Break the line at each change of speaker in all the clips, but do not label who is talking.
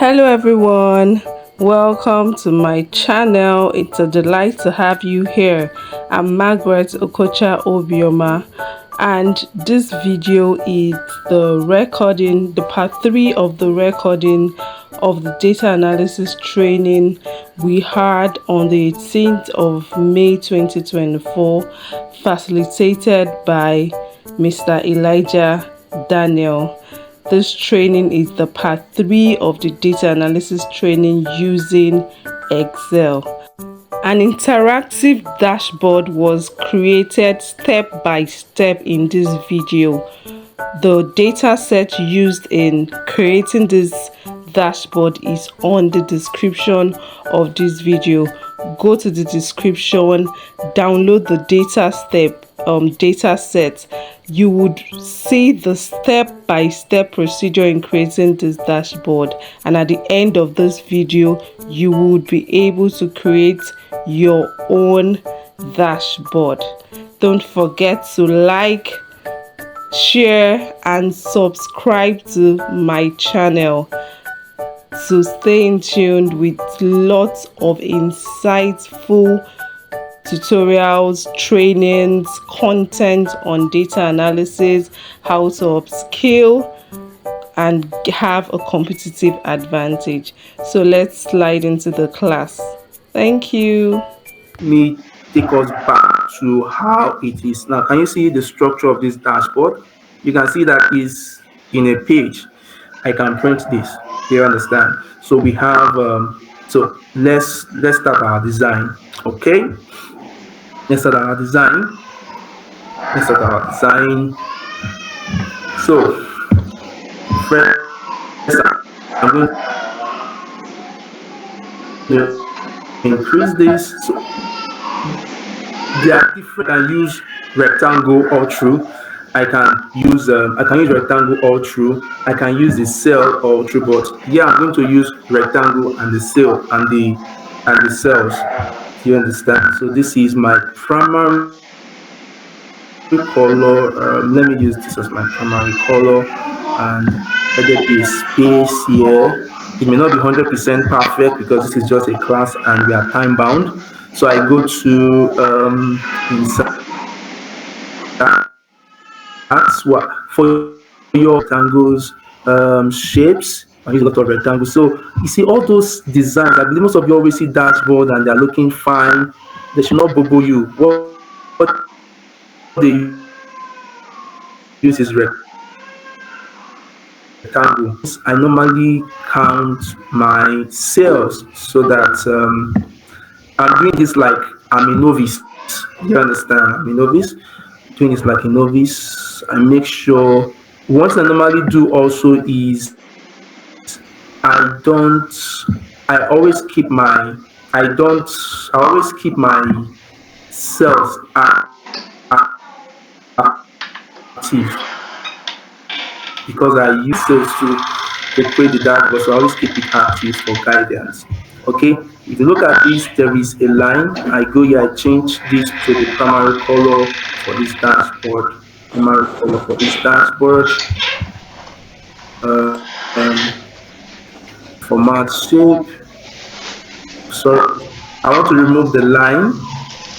Hello everyone, welcome to my channel. It's a delight to have you here. I'm Margaret Okocha Obioma, and this video is the part 3 of the recording of the data analysis training we had on the 18th of May 2024, facilitated by Mr. Elijah Daniel. This training is the part 3 of the data analysis training using Excel. An interactive dashboard was created step by step in this video. The data set used in creating this dashboard is on the description of this video. Go to the description, download the data set. You would see the step-by-step procedure in creating this dashboard, and at the end of this video you would be able to create your own dashboard. Don't forget to like, share and subscribe to my channel to stay in tune with lots of insightful tutorials, trainings, content on data analysis, how to upskill and have a competitive advantage. So let's slide into the class. Thank you.
Me take us back to how it is now. Can you see the structure of this dashboard? You can see that is in a page. I can print this. Do you understand? So we have so let's start our design. Okay, let's start our design. So first I'm going to increase this. So they are different. I can use rectangle all through. I can use rectangle all through. I can use the cell all through. But yeah, I'm going to use rectangle and the cell and the cells. Do you understand? So this is my primary color. Let me use this as my primary color, and let there be a space here. It may not be 100% perfect because this is just a class and we are time bound. So I go to insert. That's what for your rectangles, shapes. I use a lot of rectangles. So you see all those designs. I believe most of you always see dashboard and they're looking fine. They should not bubble you. What they use is rectangles. I normally count my cells so that I'm doing this like I'm a novice. You understand? I'm a novice. Doing this like a novice. I make sure. What I normally do also is I always keep my cells active because I use cells to create the dashboard, so I always keep it active for guidance. Okay, if you look at this, there is a line. I go here, I change this to the primary color for this dashboard. Format shape. So I want to remove the line.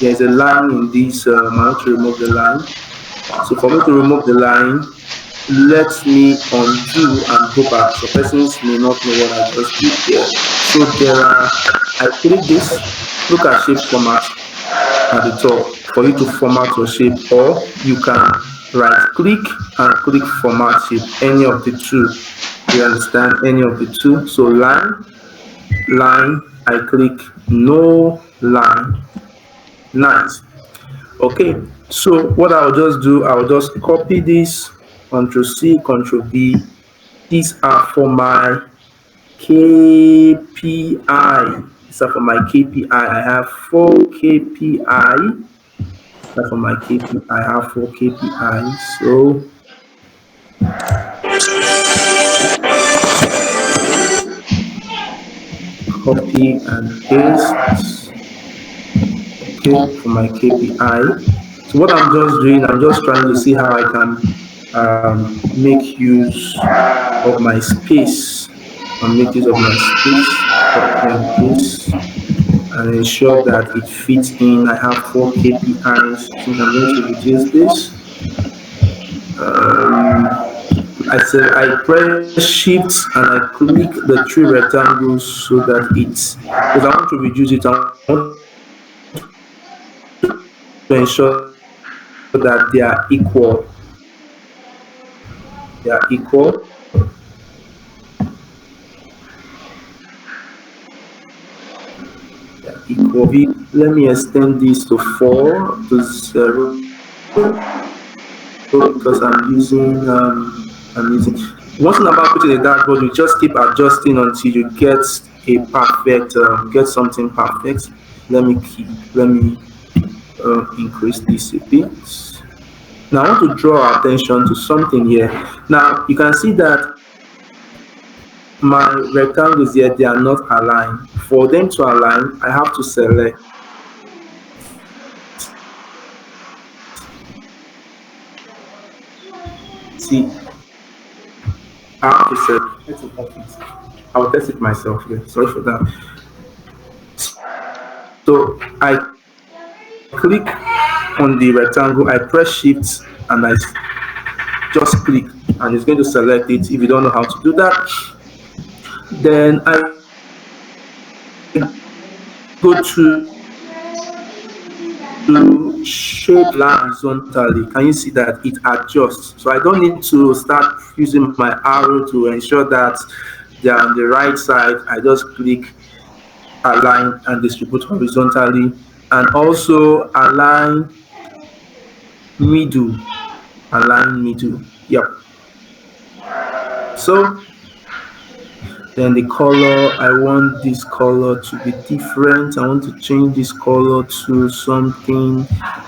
There's a line in this. I want to remove the line. So for me to remove the line, let me undo and go back. So persons may not know what I just did here. So I click this. Look at shape format at the top for you to format your shape, or you can right click and click format shape, any of the two. You understand? Any of the two. So line, I click no line. Nice. Okay, so what I'll just do, I'll just copy this, Ctrl C, Ctrl V. These are for my KPI. These are for my KPI. I have 4 KPI. That's for my KPI. I have 4 KPI. So copy and paste. Okay, for my KPI. So what I'm just doing, I'm just trying to see how I can make use of my space and make use of my space, copy and paste, and ensure that it fits in. I have four KPIs. I think I'm going to reduce this. I said I press shift and I click the three rectangles so that it's, because I want to reduce it. I want to ensure that they are equal. They are equal. They are equal. Let me extend this to 4 to 0 because I'm using. One thing about putting a dashboard, you just keep adjusting until you get a perfect, get something perfect. Let me increase this a bit. Now I want to draw our attention to something here. Now you can see that my rectangles here, they are not aligned. For them to align, I have to select. See, I have to select. I'll test it myself here. Sorry for that. So I click on the rectangle, I press shift and I just click and it's going to select it. If you don't know how to do that, then I go to shape line horizontally. Can you see that it adjusts? So I don't need to start using my arrow to ensure that they are on the right side. I just click align and distribute horizontally, and also align middle. Yep. So then the color, I want this color to be different. I want to change this color to something,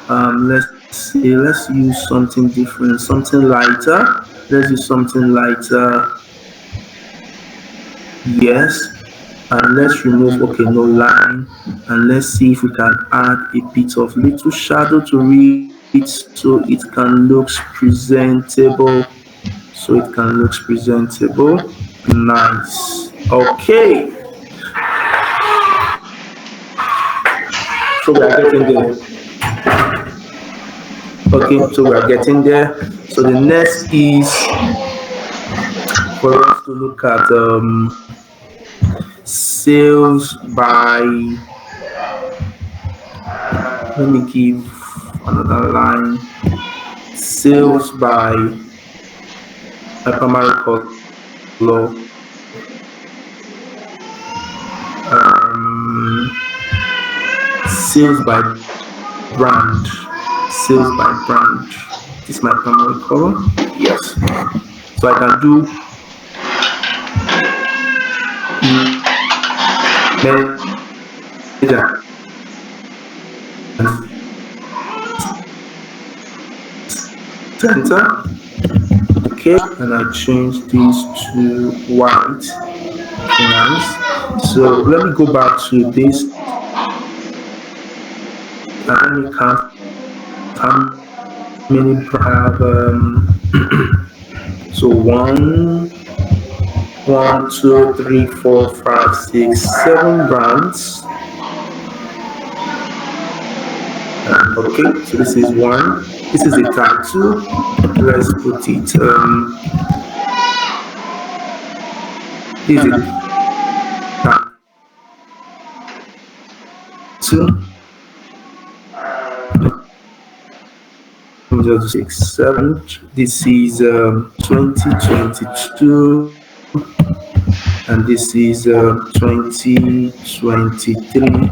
let's say, let's use something different, something lighter. Let's use something lighter. Yes. And let's remove, okay, no line, and let's see if we can add a bit of little shadow to it so it can look presentable. Nice. Okay, so we are getting there. So the next is for us to look at sales by, let me give another line, sales by a primary color, sales by brand. This is my primary color. Yes, so I can do measure center. Okay, and I change this to white. Nice. So let me go back to this and let me count how many have so 1, 2, 3, 4, 5, 6, 7 brands. Okay, so this is 1. This is a tattoo. Let's put it. This is tattoo. 6, 7. This is 2022, and this is 2023,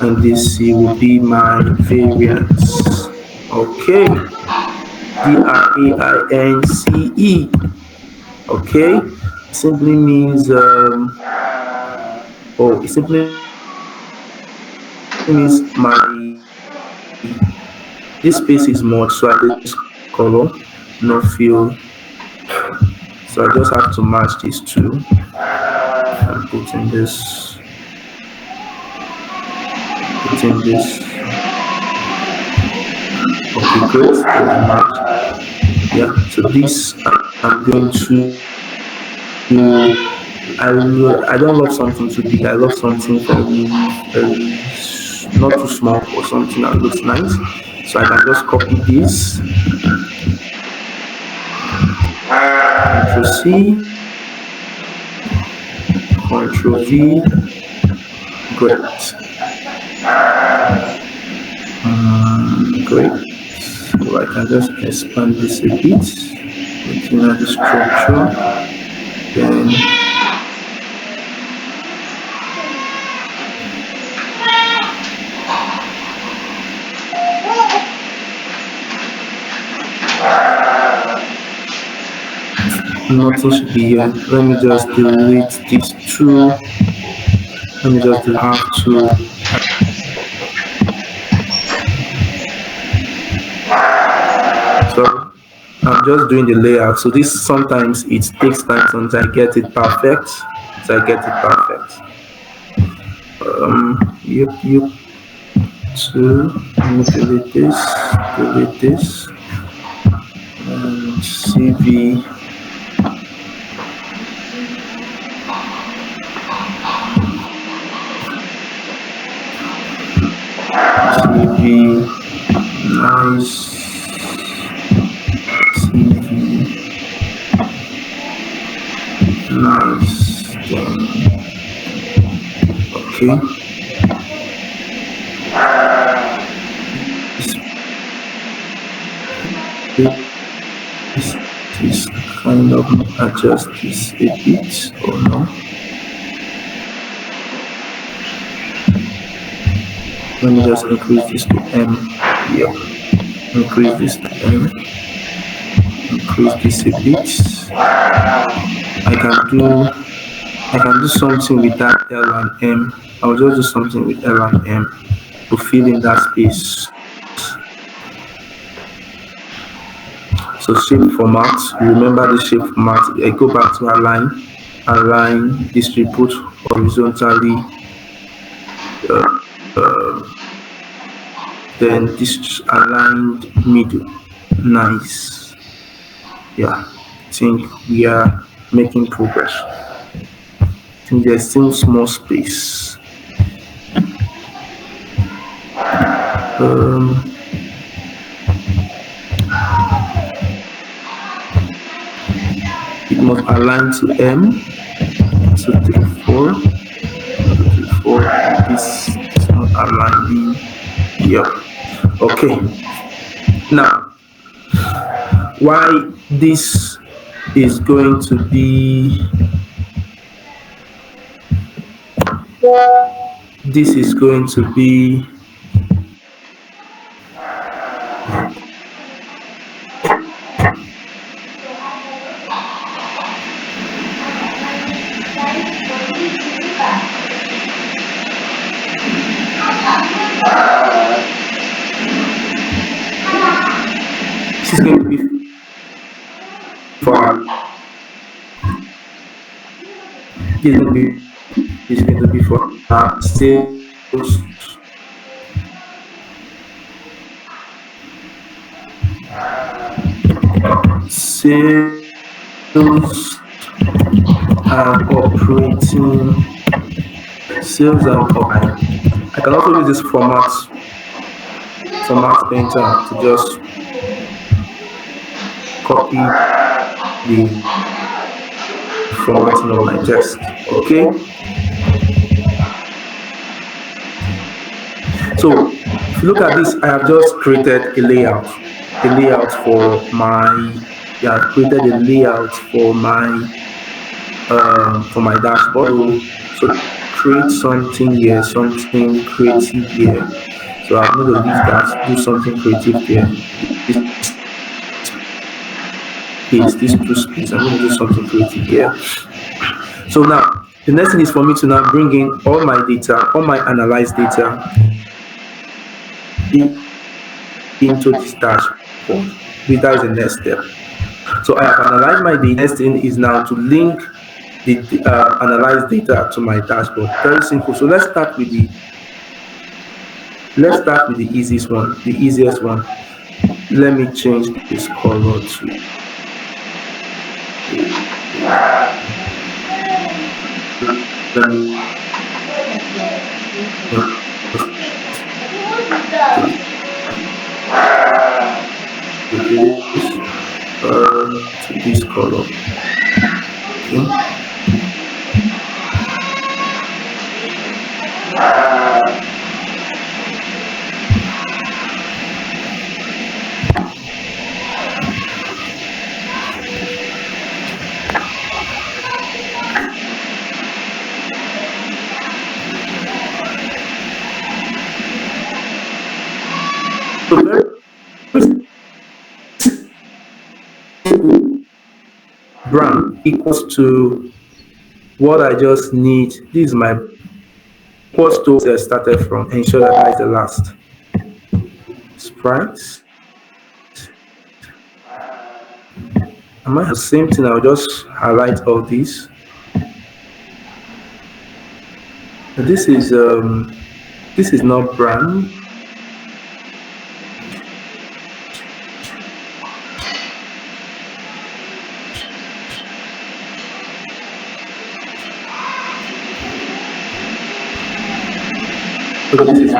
and this will be my variance. Okay, DRAINCE. Okay, simply means it simply means this space is more, so I did this color, no fill. So I just have to match these two and put in this. Okay, good. Yeah, so this I'm going to I don't love something too big. I love something not too small, or something that looks nice. So I can just copy this, Control C, Control V. Great. Great. So I can just expand this a bit, making another structure. Then nothing should be here. Let me just delete these two. Let me just have to. So I'm just doing the layout. So this sometimes it takes time until I get it perfect. So I get it perfect. Yep. So let me delete this, and CV. CV, nice. CV, nice. Okay. This is kind of adjust this a bit, or no? Let me just increase this to M. Yeah. Increase this to M. Increase this a bit. I can do something with that L and M. I'll just do something with L and M to fill in that space. So shape format, remember the shape format. I go back to align, distribute horizontally, then this aligned middle. Nice. Yeah, I think we are making progress. I think there's still small space. It must align to M. So 3, 4, 3, 4. This is not aligning. Yeah. Okay. Now, why this is going to be for this is going to be for sales. Sales and operating. Sales and operating. I can also use this format painter to just copy the formatting of my text. Okay. So if you look at this, I have just created a layout for my. Yeah, I've created a layout for my dashboard. So create something here, something creative here. So I'm going to leave that, do something creative here. This two space, I'm going to do something creative here. So now, the next thing is for me to now bring in all my data, all my analyzed data into this dashboard. That is the next step. So I have analyzed my data. Next thing is now to link the analyzed data to my dashboard. Very simple. So let's start with the easiest one. Let me change this color to let me this to this color. Okay. So very brown equals to what I just need. This is my equals to I started from. Ensure that that is the last. Sprites. I might have the same thing. I'll just highlight all these. This is not brown. So this is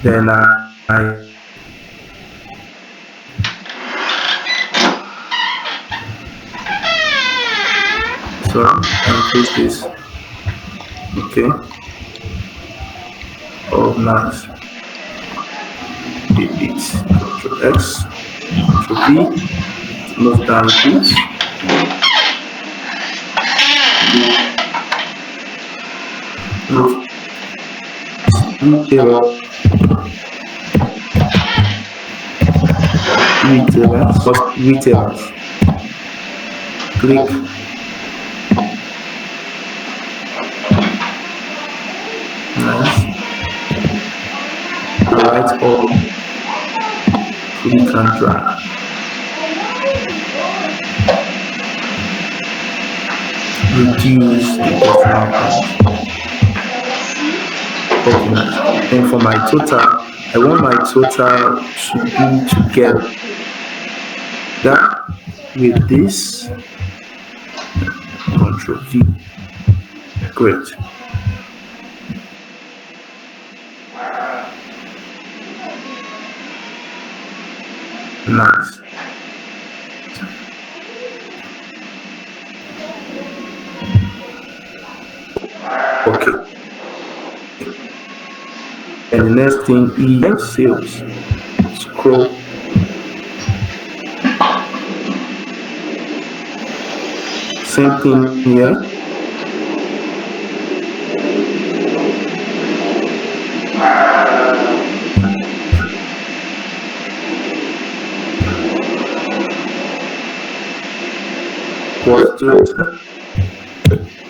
then so increase this. Okay. Oh, nice. Delete. Ctrl X. Ctrl V. Move down this. Move. Retailers. Click. Nice. Right all. Click and drag. Reduce the decimal point. Okay, nice. And for my total, I want my total to be together with this. Ctrl V. Great. Nice. Okay. And the next thing is sales. Scroll. Same thing here.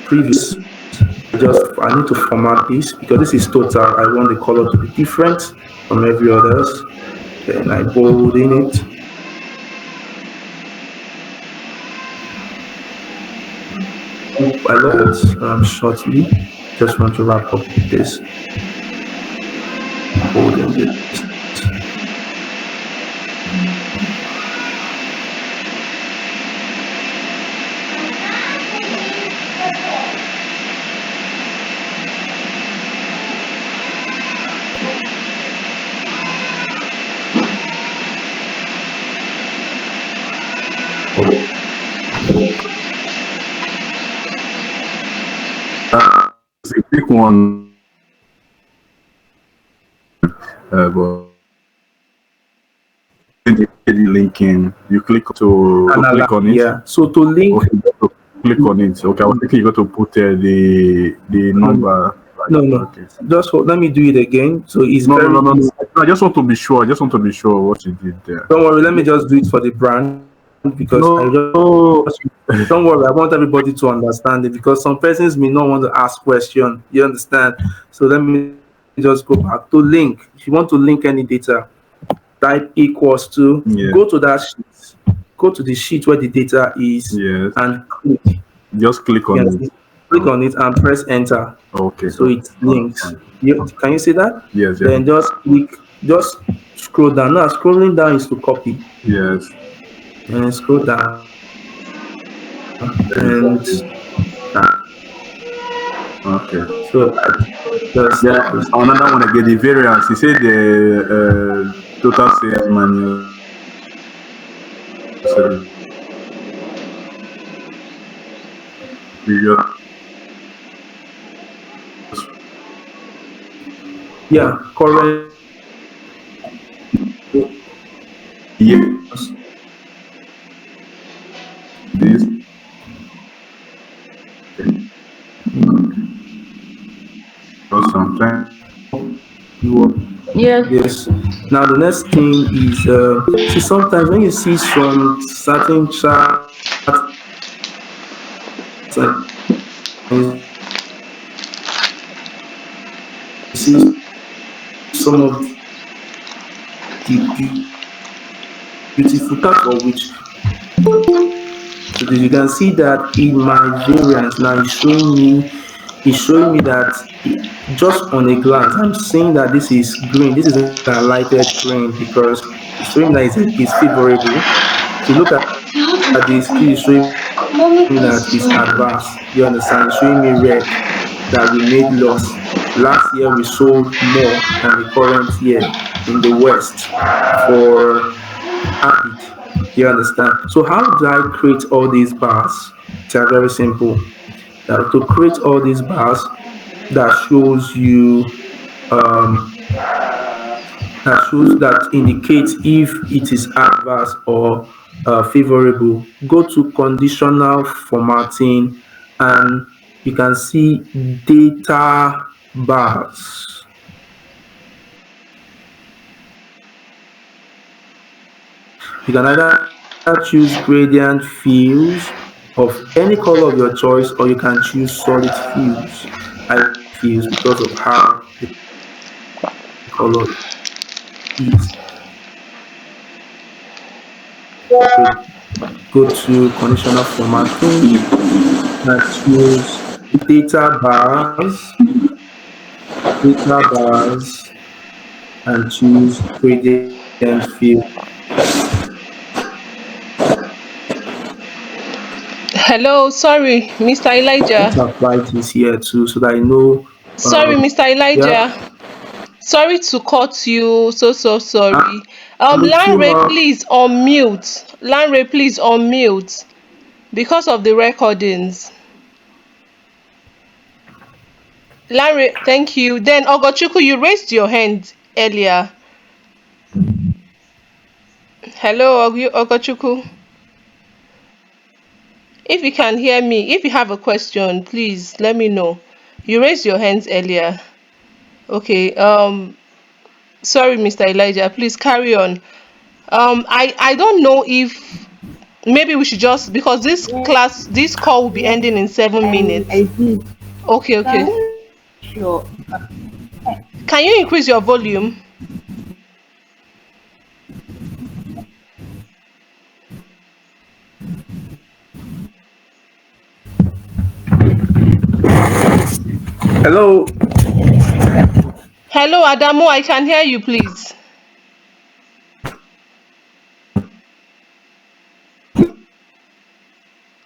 Previous. I need to format this because this is total. I want the color to be different from every others. Then I bold in it. I love it shortly. Just want to wrap up with this. Bold in it.
Click one, but the link in. You click to click on it.
Yeah. So to link.
Okay, to click on it. Okay, I was thinking you got to put the number.
No. Okay. Just let me do it again. So it's
no. I just want to be sure. What you did there.
Don't worry. Let me just do it for the brand because don't worry. I want everybody to understand it because some persons may not want to ask questions. You understand? So let me just go back to link. If you want to link any data, type equals to. Go to that sheet. Go to the sheet where the data is.
Yes.
And click.
Just click on it.
click on it and press enter.
Okay.
So
Okay.
it links. Can you see that?
Yes. Yes.
Then just scroll down. Now scrolling down is to copy.
Yes.
And scroll down
Then
and
okay.
so just
Yeah. Another one again. The variance. He said the total sales manual. Previous.
yeah, current.
Yes. This. Or sometimes.
Yes.
Yes. Now the next thing is see sometimes when you see some certain charts and you see some of the beautiful cards for which you can see that in my variance now it's showing me that just on a glance I'm saying that this is green. This is a highlighted green because it's showing that it's favorable. If you look at this, this is showing me that it's advanced. You understand? It's showing me red that we made loss. Last year we sold more than the current year in the West for Avid. You understand? So how do I create all these bars? They are very simple. To create all these bars that shows you um, that indicates if it is adverse or favorable. Go to conditional formatting and you can see data bars. You can either choose gradient fills of any color of your choice or you can choose solid fills. I like fills because of how the color is. Okay. Go to conditional formatting and choose data bars, data bars, and choose gradient fill.
Hello, sorry, Mr.
Let's
Elijah.
apply this here too so that I know.
Sorry, Mr.
Yeah,
Elijah. Sorry to cut you. So
I'm
sorry.
looking
Lanre,
up.
please unmute. Lanre, please unmute because of the recordings. Lanre, thank you. Then Ogochuku, you raised your hand earlier. Hello, Ogochuku. If you can hear me, if you have a question, please let me know. You raised your hands earlier. Okay. Sorry, Mr. Elijah. Please carry on. I don't know if maybe we should just because
Yes.
this call will be
Yes.
ending in 7 minutes.
I did.
Okay,
So I
okay.
wasn't sure.
Can you increase your volume?
Hello.
Hello, Adamu. I can hear you, please.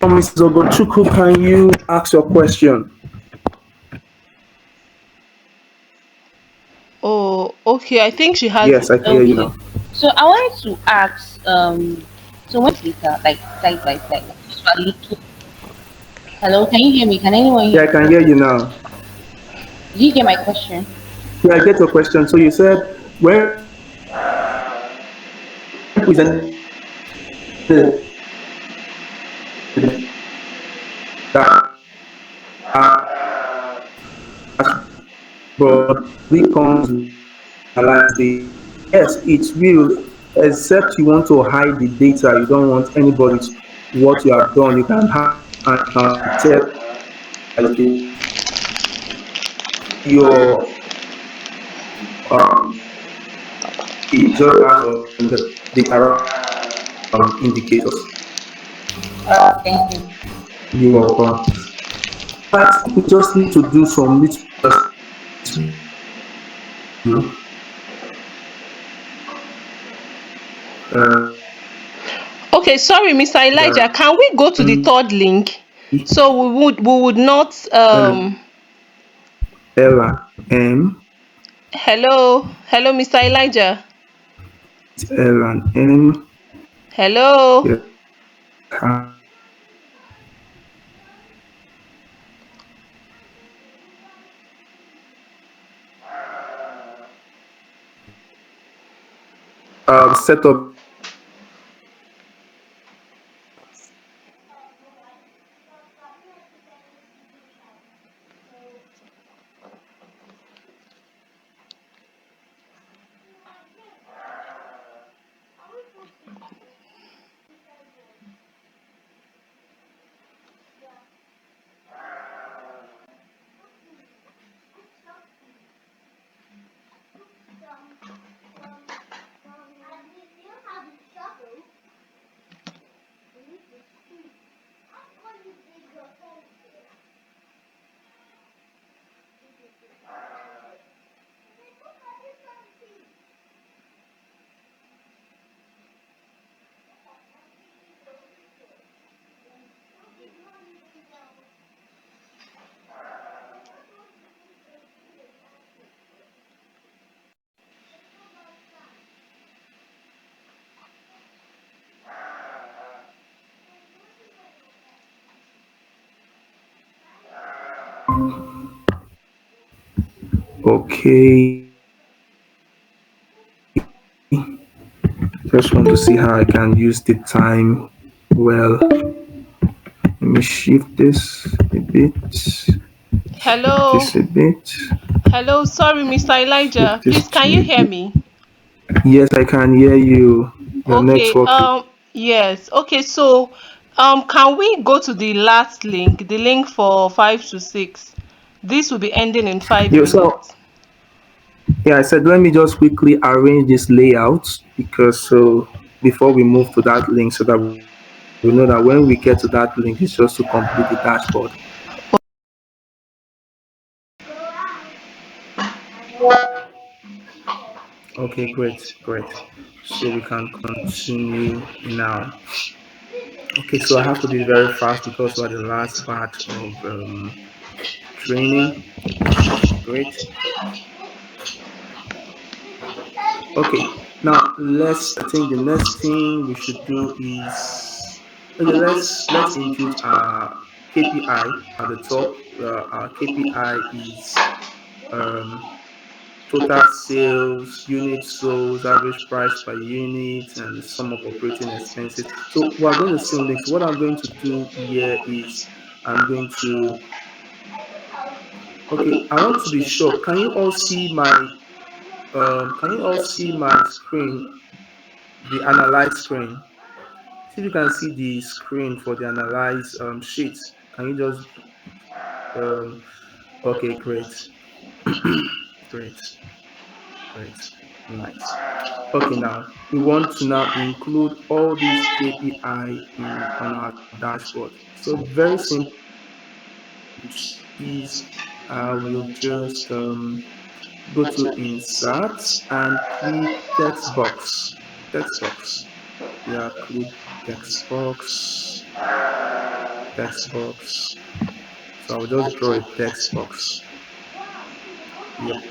Mrs. Ogochukwu, can you ask your question?
Oh, okay. I think she has.
Yes, I can hear you
Okay.
now.
So I wanted to ask, so when later, like, usually hello, can you hear me? Can anyone
Yeah,
hear
I
me?
can hear you now.
Did you get my question?
Yeah, I get your question. So you said when presented that but we comes analyze the yes, it will, except you want to hide the data, you don't want anybody to what you have done, you can have and can tell okay, your um it just has the data indicators.
Thank you.
You are welcome. I think we just need to do some little uh,
Okay, sorry, Mr. Elijah.
that
Can we go to the third link? So we would not
Ella M,
hello, Mr. Elijah.
L and M.
Hello.
Yeah. Set up. Okay. Just want to see how I can use the time well. Let me shift this a bit.
Hello.
This a bit.
Hello. Sorry, Mr. Elijah.
Shift
Please,
this
can
to
you
a
hear
bit.
me?
Yes, I can hear you. Your
Okay.
network is.
Yes. Okay. So, can we go to the last link, the link for 5 to 6? This will be ending in five
Yeah, so
minutes.
yeah, I said let me just quickly arrange this layout because so before we move to that link so that we know that when we get to that link it's just to complete the dashboard. Okay, great, great. So we can continue now. Okay, so I have to be very fast because we're the last batch of training. Great. Okay, now let's. I think the next thing we should do is okay. Let's input our KPI at the top. Our KPI is um, total sales, unit sold, average price per unit, and the sum of operating expenses. So we're going to see on this. What I'm going to do here is I'm going to. Okay, I want to be sure. Can you all see my screen, the analyze screen? See if you can see the screen for the analyze sheet. Can you just okay, great. Great, great, nice. Okay, now we want to now include all these KPI in on our dashboard. So very simple. Is we'll just go to insert and click text box. Text box. Yeah, click text box. Text box. So I'll just draw a text box. Yep.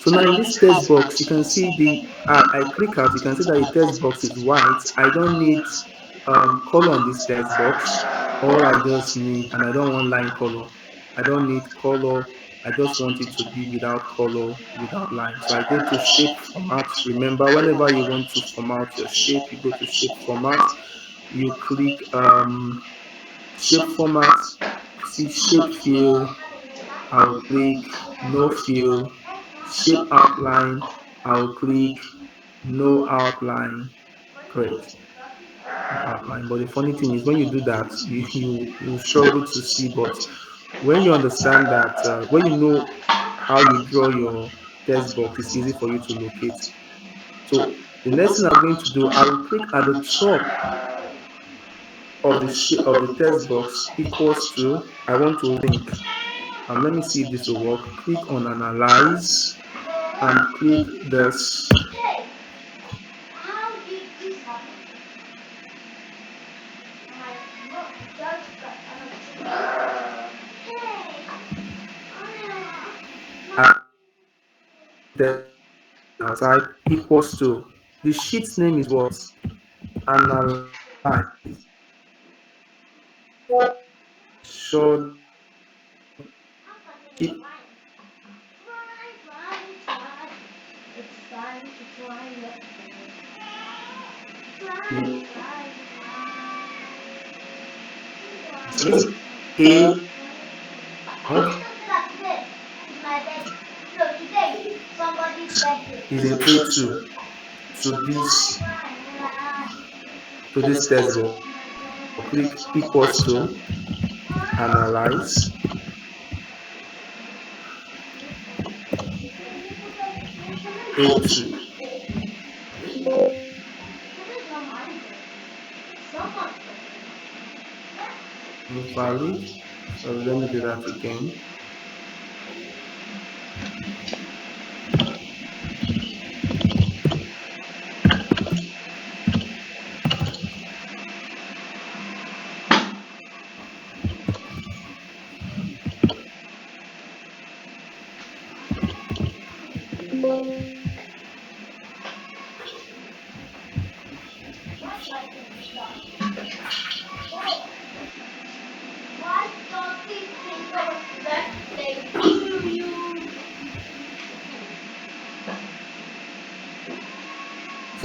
So now in this text box, you can see I click out, you can see that the text box is white. I don't need color on this text box. All I just need, and I don't want line color. I don't need color. I just want it to be without color, without line. So I go to shape format. Remember, whenever you want to format your shape, you go to shape format. You click shape format, see shape fill. I'll click no fill, shape outline. I'll click no outline. Great, no outline. But the funny thing is, when you do that, you struggle to see. But when you understand that, when you know how you draw your text box, it's easy for you to locate. So the next thing I'm going to do, I will click at the top of the text box equals to, I want to link. Let me see if this will work. Click on analyze and click this. And then type equals to, the sheet's name is what? Analyze. Show it A. Is in A2 to this text box. Click equals to analyze A2 valid. So let me do that again.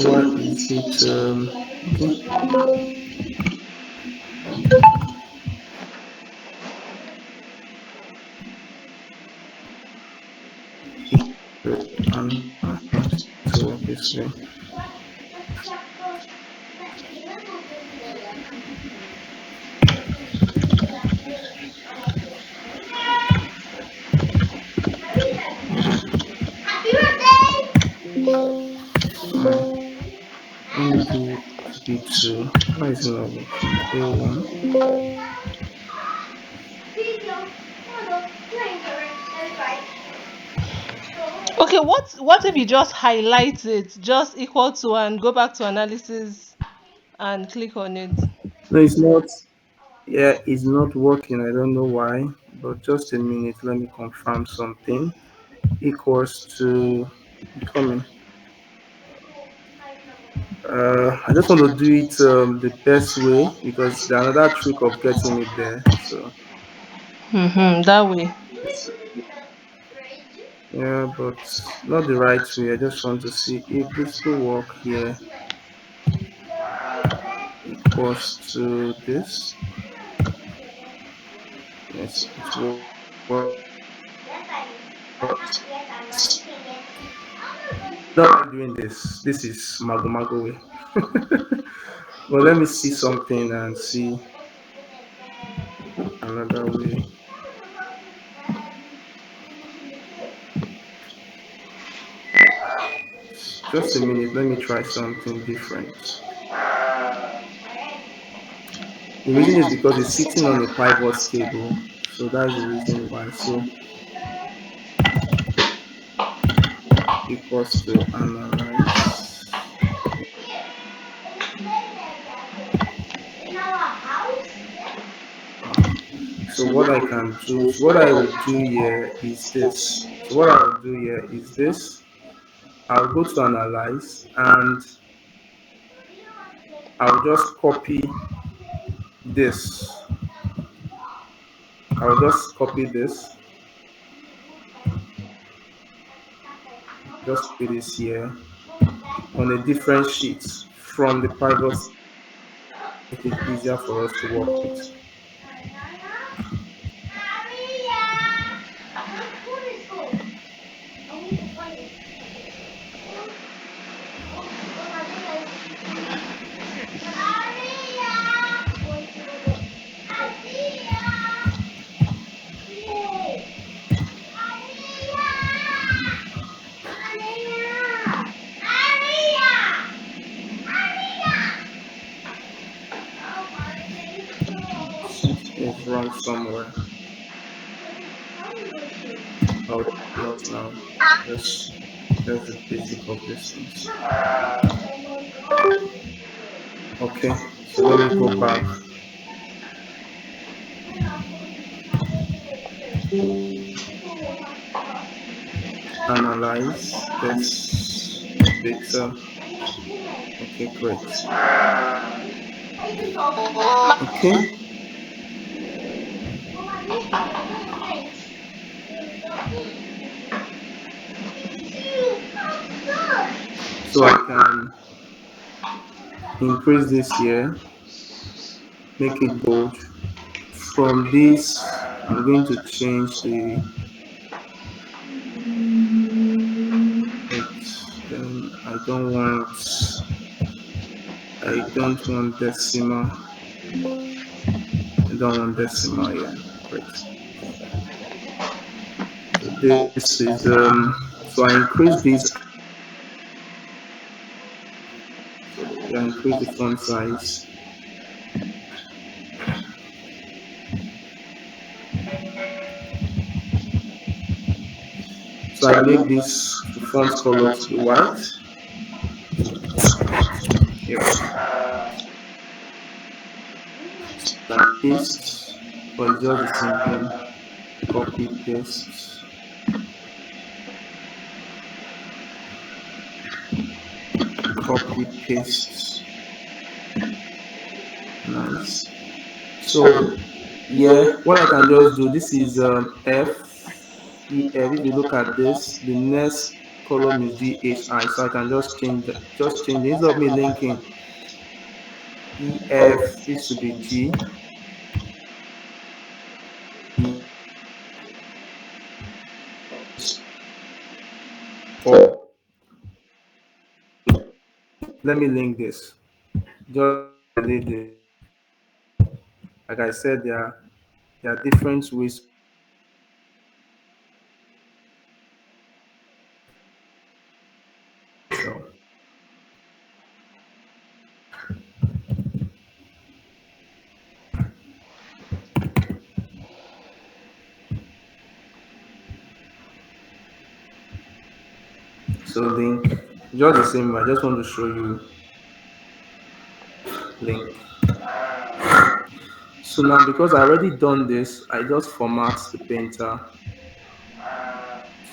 Why is it okay? And so this way. Let me do B2. Why is it not working? A1.
Okay, what if you just highlight it, just equal to, and go back to analysis and click on it?
No, it's not. Yeah, it's not working. I don't know why. But just a minute. Let me confirm something. Equals to coming. I just want to do it the best way because there's another trick of getting it there. So
That way.
yeah, but not the right way. I just want to see if this will work here. Equals to this. Yes, it works. Not doing this. This is Mago Mago way. But let me see something and see another way. Just a minute. Let me try something different. The reason is because it's sitting on a pivot table, so that's the reason why. So equals to analyze. So what I can do, so what I will do here is this. So what I will do here is this. I'll go to analyze and I'll just copy this. I'll just copy this. Just put this here on a different sheet from the pivot. Make it easier for us to work with. wrong somewhere. Oh, not now. Just that's the basic of these things. Okay, so let me go back. Analyze this data. Okay, great. Okay, so I can increase this here, make it bold. From this, I'm going to change the it. Then I don't want decimal. I don't want decimal here. Great. So this is so I increase this. So I increase the font size. So I make this font color to be white. Here. And paste. For just the same thing. Copy paste. Copy paste. Nice. So yeah, what I can just do, this is If you look at this, the next column is DHI, so I can just change it. Instead of me linking EF, this should be G. Or let me link this. Just delete this. Like I said, there are different ways. So link, just the same. I just want to show you link. So now because I already done this, I just format the painter.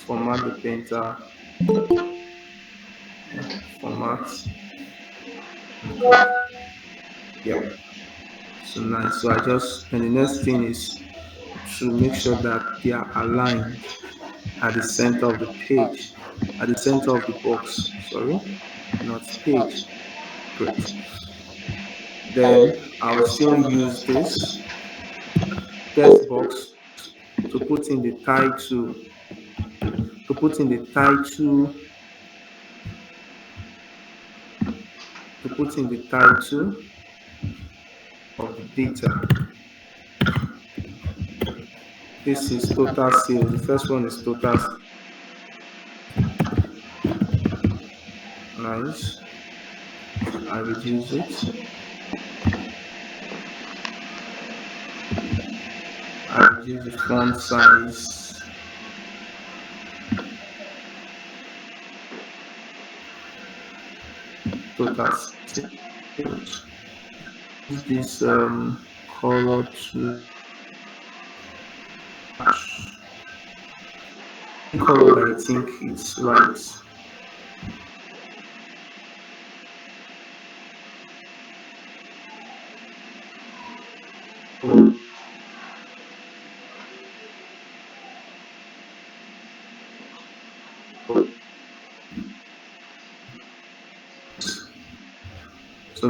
Format the painter. Format. Yeah. So nice. So and the next thing is to make sure that they are aligned at the center of the page, at the center of the box. Sorry, not page. Great. Then I'll still use this text box to put in the title, to put in the title, to put in the title of the data. This is total sales. The first one is total. Nice. I reduce it. I reduce the font size. Total sales. Use this color to color I think is right. So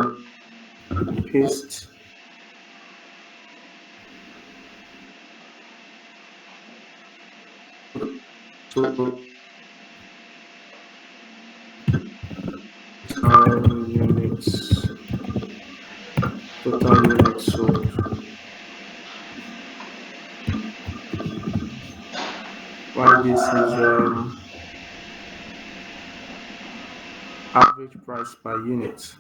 paste. So units, total units sold. While this is average price per unit.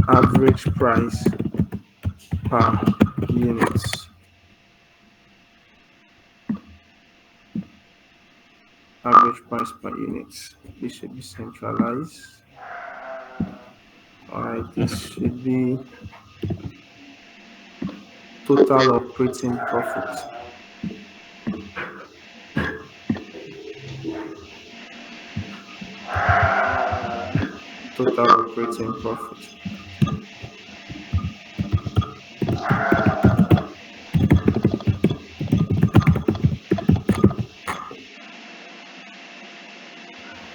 average price per unit. Average price per unit. This should be centralized. Alright, this should be total operating profit. Total operating profit.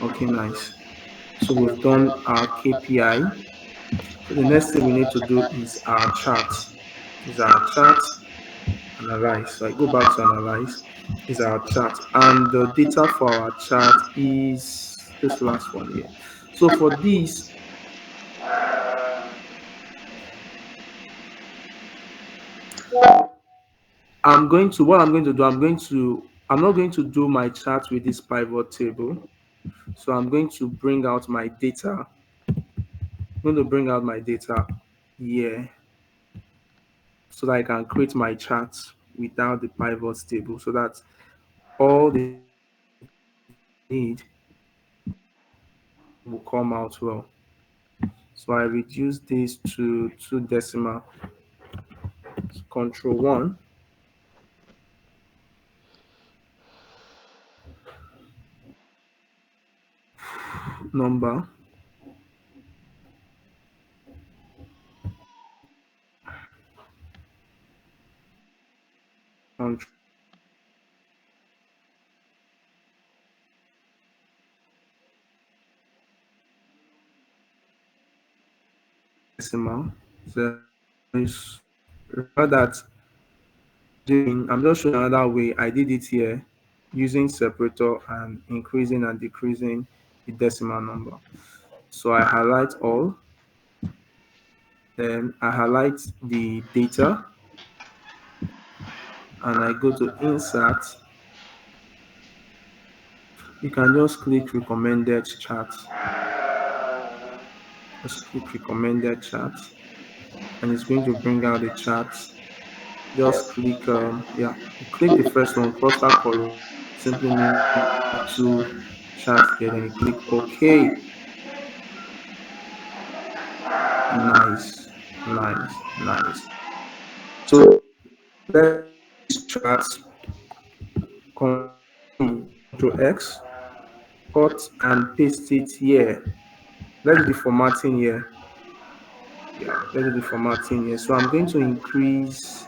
Okay, nice. So we've done our KPI. So the next thing we need to do is our chart. Is our chart analyze. So I go back to analyze. Is our chart, and the data for our chart is this last one here. So for this, what I'm going to do, I'm not going to do my chart with this pivot table. So I'm going to bring out my data. I'm going to bring out my data here so that I can create my chart without the pivot table, so that all the need will come out well. So I reduce this to 2 decimal, control 1. Number, control decimal. So remember that I'm just showing another way. I did it here using separator and increasing and decreasing the decimal number. So I highlight all, then I highlight the data, and I go to insert. You can just click recommended charts. Just click recommended charts, and it's going to bring out the charts. Just click, you click the first one, cluster column. Simply need 2 charts here, then you click OK. Nice, nice, nice. So let's chart Control X, cut and paste it here. Let's do the formatting here. Yeah, let's do the formatting here. So I'm going to increase,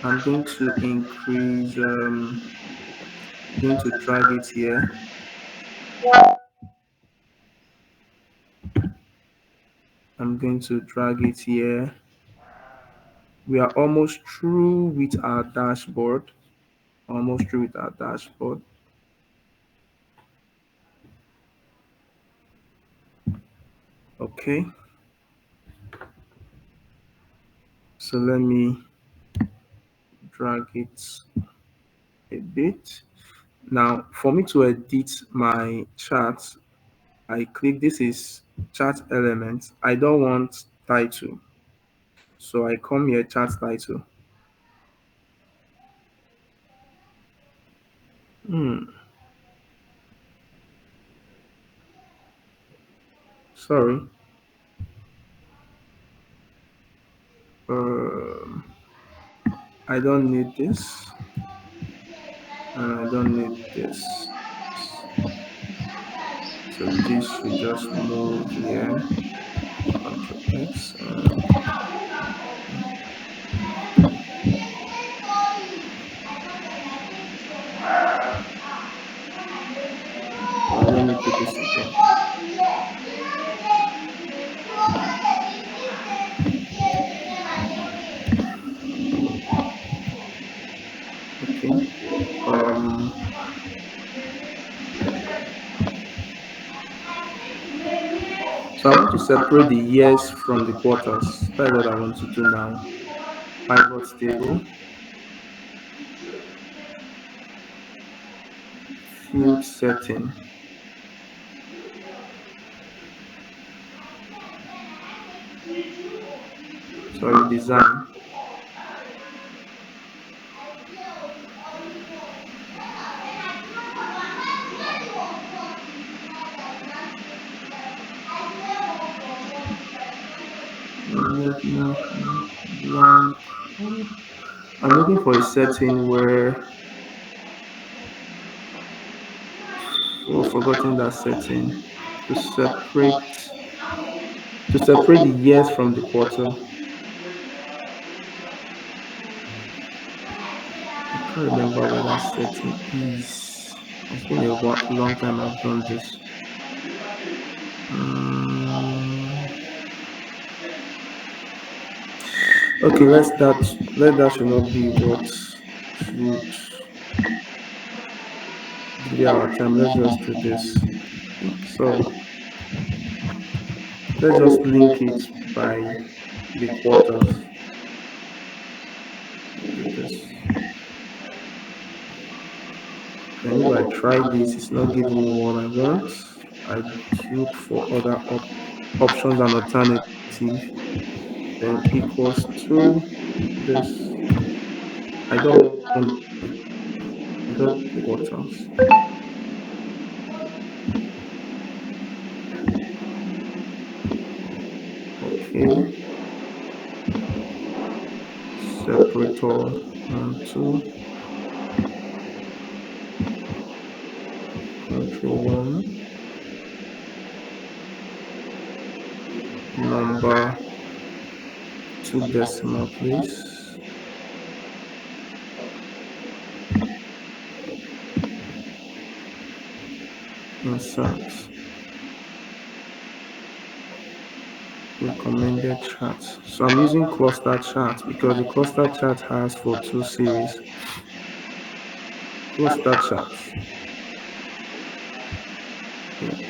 I'm going to drag it here. I'm going to drag it here. We are almost through with our dashboard. Almost through with our dashboard. Okay. So let me drag it a bit. Now, for me to edit my chart, I click, this is chart element. I don't want title. So I come here, chart title. Sorry. I don't need this. And I don't need this. So this should just move here. Control X. Let me put this again. Okay. So I want to separate the years from the quarters. That's what I want to do now. Pivot table. Field setting. sorry, design. Blank. I'm looking for a setting where, oh, forgotten that setting, to separate the years from the quarter. I can't remember where that setting is. It's been a long time I've done this. Um, okay, let that should not be what should delay our time. Let's just do this. So let's just link it by the quarters. Do this. Then if I try this, it's not giving me what I want. I look for other options and alternative. Then equals to this. I don't want the quarters. Okay. Separator and two. Control one. Number two decimal place. Insert. Recommended charts. So I'm using cluster chart because the cluster chart has for two series. Cluster charts. Yeah. Okay.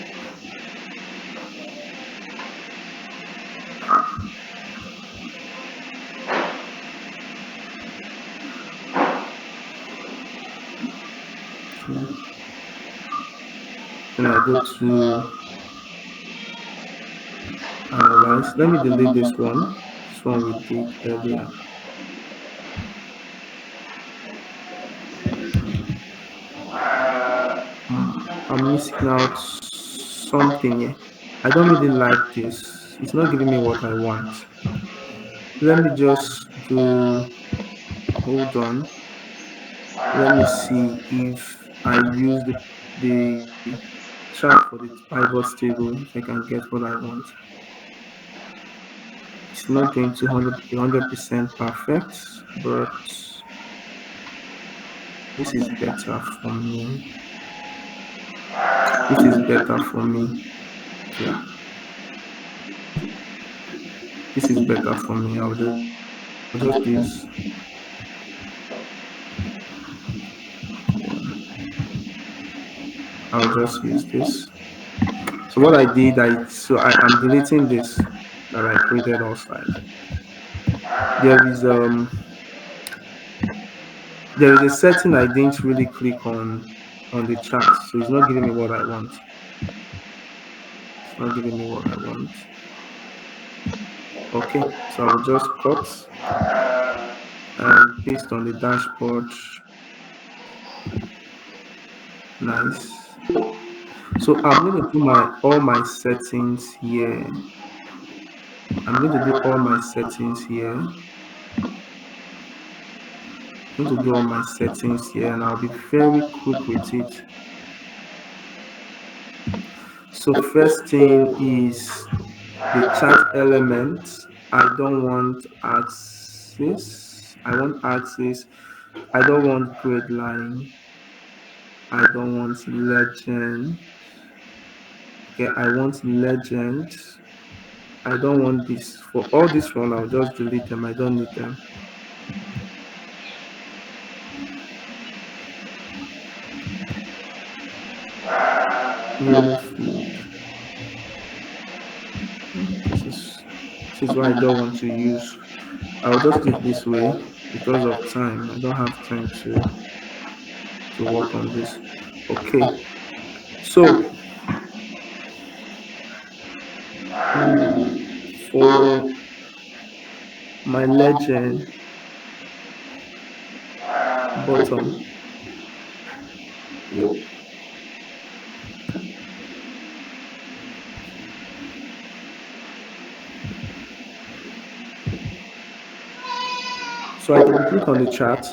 Then I go to analyze. Let me delete this one. This one we did earlier. I'm missing out something here. I don't really like this. It's not giving me what I want. Let me just do, hold on. Let me see if I use the chart for the pivots table, if I can get what I want. It's not going to 100% perfect, but this is better for me. This is better for me. Yeah. This is better for me. I'll just use, I'll just use this. So what I did, I'm deleting this that I created outside. There is a setting I didn't really click on the chart, so it's not giving me what I want. It's not giving me what I want. Okay, so I'll just cut and paste on the dashboard. Nice. So I'm going to do all my settings here. I'm going to do all my settings here. I'm going to do all my settings here, and I'll be very quick with it. So first thing is the chart element. I don't want axis. I want axis. I don't want grid line. I don't want legend. Okay, I want legend. I don't want this. For all this one, I'll just delete them. I don't need them. Remove field. This is what I don't want to use. I'll just do it this way because of time. I don't have time to work on this. Okay. So for my legend button. Yep. So I double click on the chart,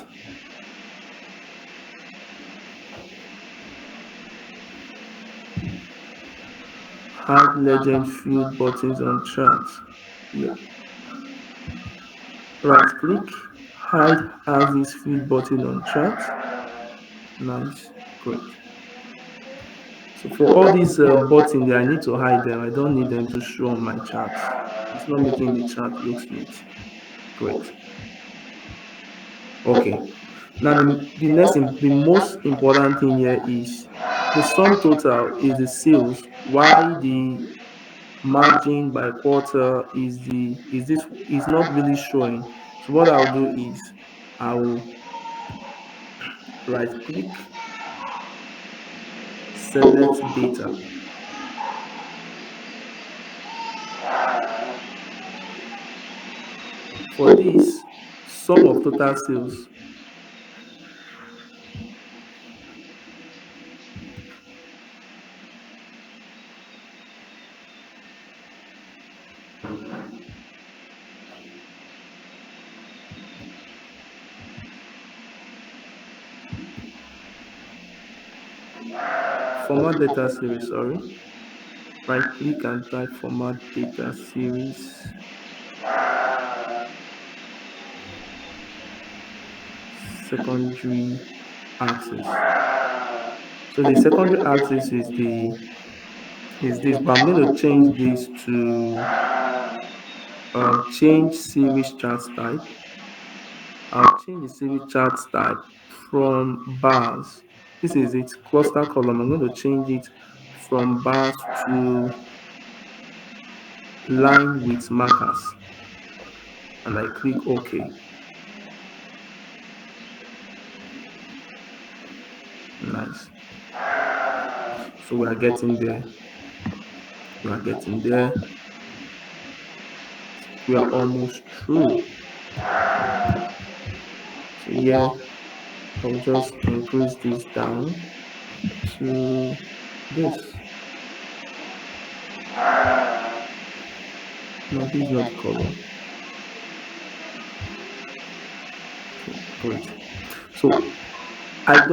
hide legend field buttons on chart. Yep. Right click, hide as this field button on chart. Nice, great. So for all these buttons there, I need to hide them. I don't need them to show on my chart. It's not making the chart looks neat. Great. Okay. Now the most important thing here is the sum total is the sales. Why the margin by quarter is not really showing. So what I'll do is I will right click, select data. For this, sum of total sales. Format data series, sorry. Right click and type format data series. Secondary axis. So the secondary axis is this, but I'm going to change this to change series chart type. I'll change the series chart type from bars. This is it, cluster column. I'm going to change it from bars to line with markers, and I click OK. Nice. So we are getting there. We are getting there. We are almost through. So yeah, I'll just increase this down to this. No, this is not the color. Okay, great. So I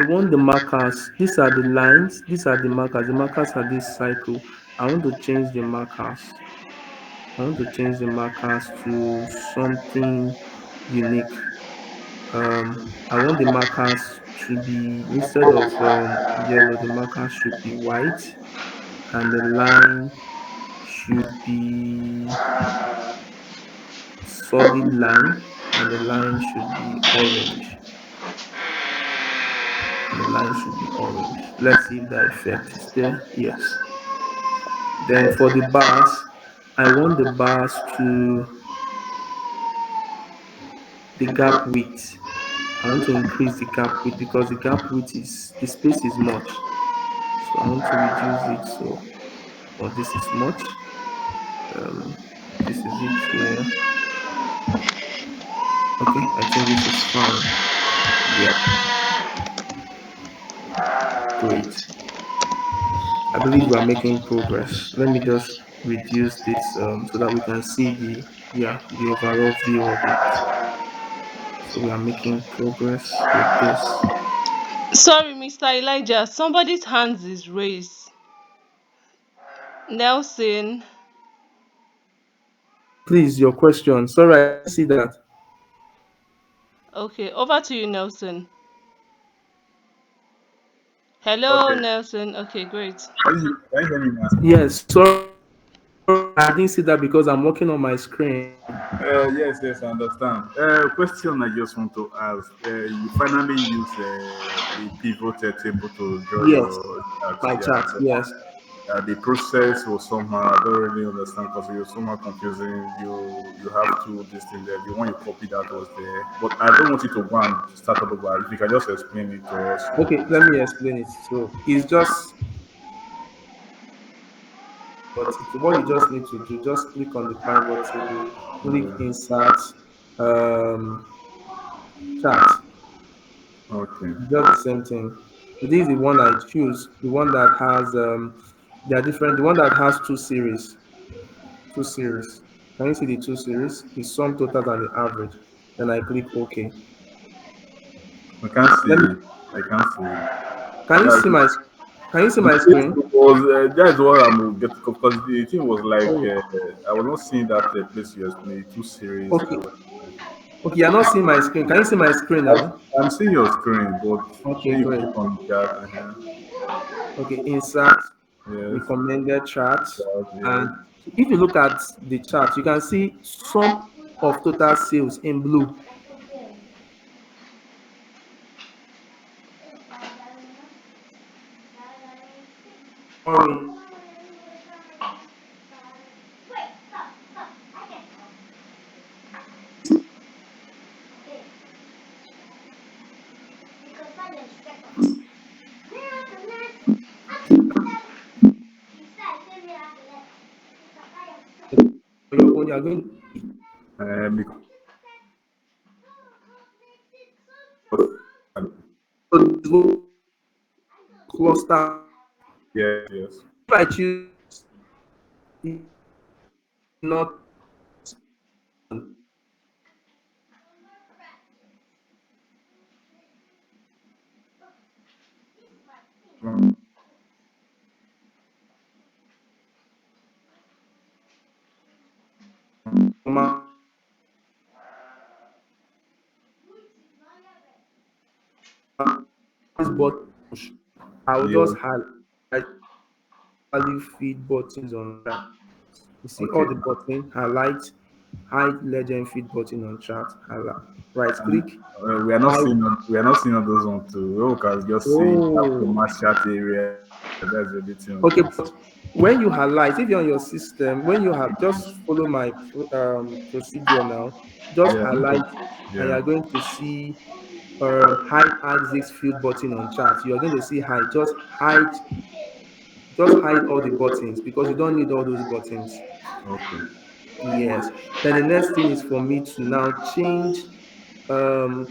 want the markers. These are the lines, these are the markers. The markers are this cycle. I want to change the markers. I want to change the markers to something unique. I want the markers to be, instead of yellow, the markers should be white, and the line should be solid line, and the line should be orange. And the line should be orange. Let's see if that effect is there. Yes. Then for the bars, I want the bars to the gap width. I want to increase the gap width because the gap width is the space is much. So I want to reduce it. So, or this is much. Um, this is it here. Okay, I think this is fine. Yep, great. I believe we are making progress. Let me just reduce this so that we can see the overall view of it. So we are making progress with this.
Sorry, Mr. Elijah, somebody's hands is raised. Nelson.
Please, your question. Sorry, I didn't see that.
Okay, over to you, Nelson. Hello,
Okay.
Nelson. Okay, great.
Can you hear me now?
Yes, sorry, I didn't see that because I'm working on my screen.
Yes, yes, I understand. Question I just want to ask. You finally use a pivot table to draw
Yes,
your chart.
my
Yeah,
chat.
but
Yes.
the process was somehow, I don't really understand because it was somehow confusing. You have to this thing there. The one you copied out was there, but I don't want you to go and start all over. If you can just explain it to us.
Okay, let me explain it. So it's just But what you just need to do, just click on the pivot table, click
Yeah.
insert um, chart.
Okay.
Just the same thing. So this is the one I choose, the one that has they are different. The one that has two series, two series. Can you see the two series? The sum total and the average. Then I click OK.
I can't
Let me.
see. I can't see.
Can you see
That's
my? Can you see
the
my
place
screen?
was that's what I'm getting because the thing was like
Oh,
I was not seeing that place you explained two series.
okay. Okay, you're not seeing my screen. Can you see my screen now?
I'm seeing your screen, but
Okay,
when you
great.
click on that,
Okay, insert
yes,
recommended chart.
that, yes,
And if you look at the chart, you can see sum of total sales in blue. Orange. Your own, you are going
because
to cluster.
yes, yes.
If I choose not
Mm,
normal, this button, I will just
yes,
highlight value feed buttons on that. You see all
okay.
the button, highlight, hide legend feed button on chart, highlight, right
And
click, hide.
we are not seeing all those on too. We can just see that
Oh,
format chat area. That's the only thing we
okay.
can see.
But when you highlight, if you're on your system, when you have just follow my procedure now, just
Yeah,
highlight, and
yeah.
you're going to see hide axis field button on chart. You're going to see hide. Just hide all the buttons because you don't need all those buttons.
Okay.
Yes. Then the next thing is for me to now change. Um,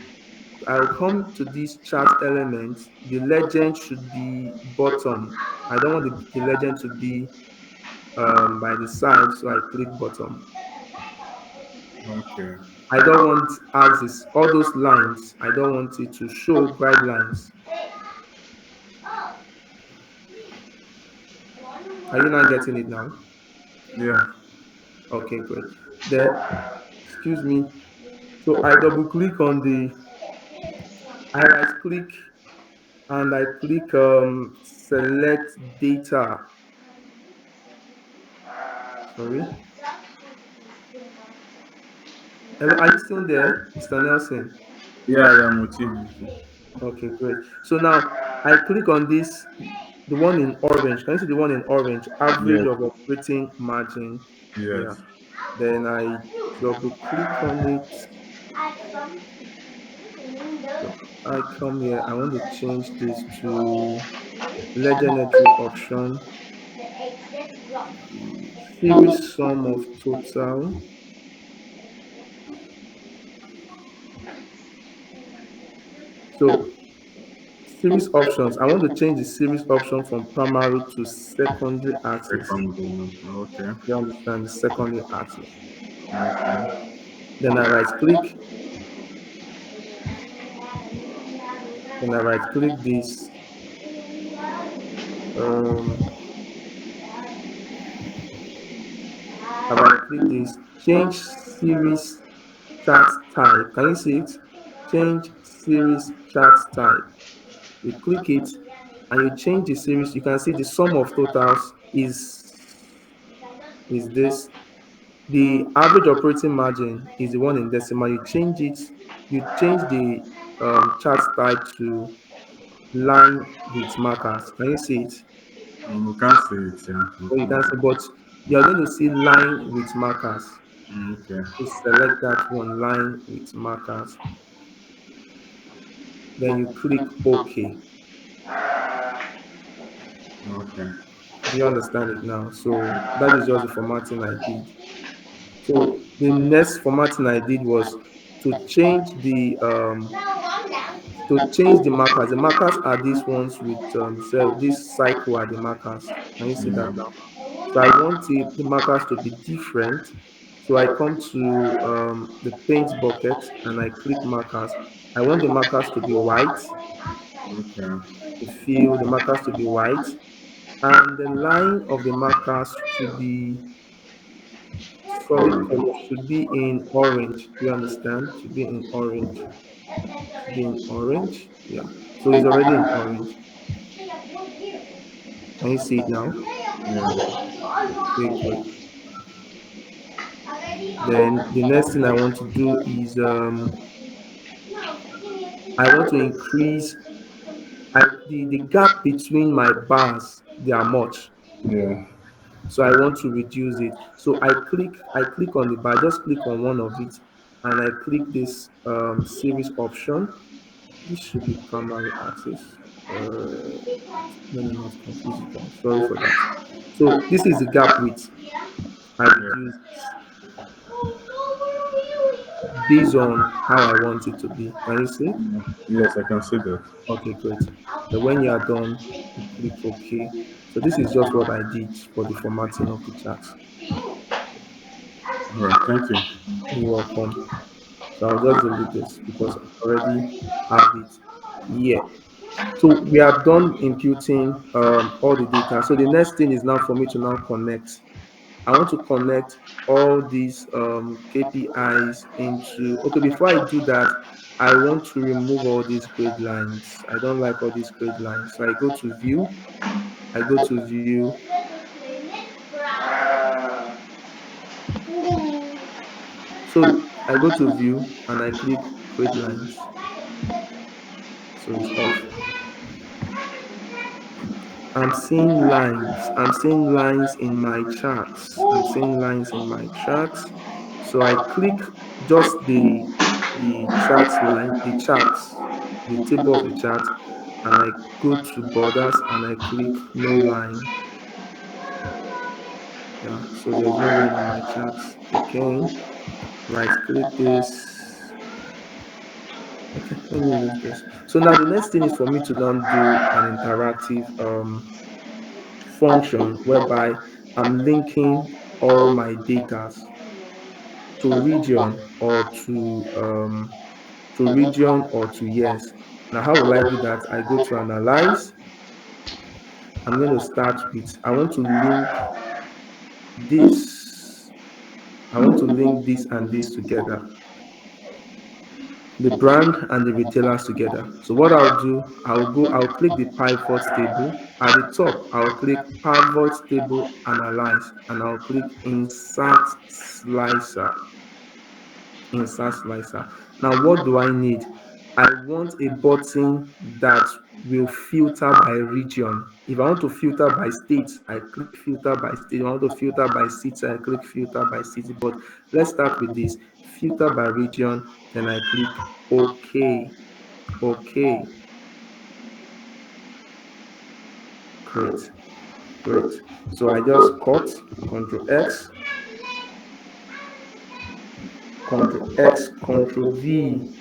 I'll come to this chart element. The legend should be bottom. I don't want the legend to be by the side, so I click bottom.
Okay.
I don't want axis, all those lines. I don't want it to show bright lines. Are you not getting it now?
Yeah.
Okay, great. Then, excuse me. So I double click on I right click and I click select data. Sorry. Hello, are you still there, Mr. Nelson?
Yeah, I am with you.
Okay, great. So now I click on this, the one in orange. Can you see the one in orange? Average
Yes,
of operating margin. Yeah.
yes.
Then I double click on it. So I come here. I want to change this to legend entry option, series sum of total. So series options. I want to change the series option from primary to secondary axis.
Second one. Okay.
You understand the secondary axis.
Okay.
Then I right click. Then I right click this. Um, I right click this. Change series chart type. Can you see it? Change series chart type. You click it and you change the series. You can see the sum of totals is this. The average operating margin is the one in decimal. You change it. You change the chart type to line with markers. Can you see it?
We can't see it. Yeah.
So you can see, but you are going to see line with markers.
Okay.
You select that one, line with markers. Then you click OK.
Okay.
You understand it now? So that is just the formatting I did. So the next formatting I did was to change the markers. The markers are these ones with this cycle are the markers. Can you see
Yeah.
that now? So I want the markers to be different. So I come to the paint bucket and I click markers. I want the markers to be white,
Okay.
the fill, the markers to be white, and the line of the markers should be solid
Orange.
color, should be in orange. Do you understand? Should be in orange. Should be in orange. Yeah. So it's already in orange. Can you see it now?
Yeah.
Okay, good. Then the next thing I want to do is I want to increase the gap between my bars. They are much.
Yeah.
So I want to reduce it. So I click on the bar, just click on one of it, and I click this series option. This should be primary axis. Let me not confuse it all. Sorry for that. So this is the gap width. I
Yeah.
reduce based on how I want it to be. Can you see?
Yes, I can see that.
Okay, great. Then when you are done, you click OK. So this is just what I did for the formatting of the chart.
All right. Thank you.
You're welcome. So I'll just delete this because I already have it here. So we are done imputing all the data. So the next thing is now for me to now connect. I want to connect all these KPIs into. Okay, before I do that, I want to remove all these grid lines. I don't like all these grid lines. So I go to view. I go to view. So I go to view and I click grid lines. So it's off. I'm seeing lines. I'm seeing lines in my charts. I'm seeing lines in my charts. So I click just the chart line, the charts, the table of the chart, and I go to borders and I click no line. Yeah, so there's no line on my charts. Again, right click this. Okay, let me leave this. So now the next thing is for me to now do an interactive function whereby I'm linking all my data to region or to region or to years. Now, how will I do that? I go to analyze. I'm going to start with, I want to link this. I want to link this and this together, the brand and the retailers together. So what I'll do, I'll click the pivot table. At the top, I'll click pivot table analyze and I'll click insert slicer. Now, what do I need? I want a button that will filter by region. If I want to filter by state, I click filter by state. If I want to filter by city, I click filter by city. But let's start with this filter by region. Then I click OK. OK. Great. Great. So I just cut Control X, Control X, Control V,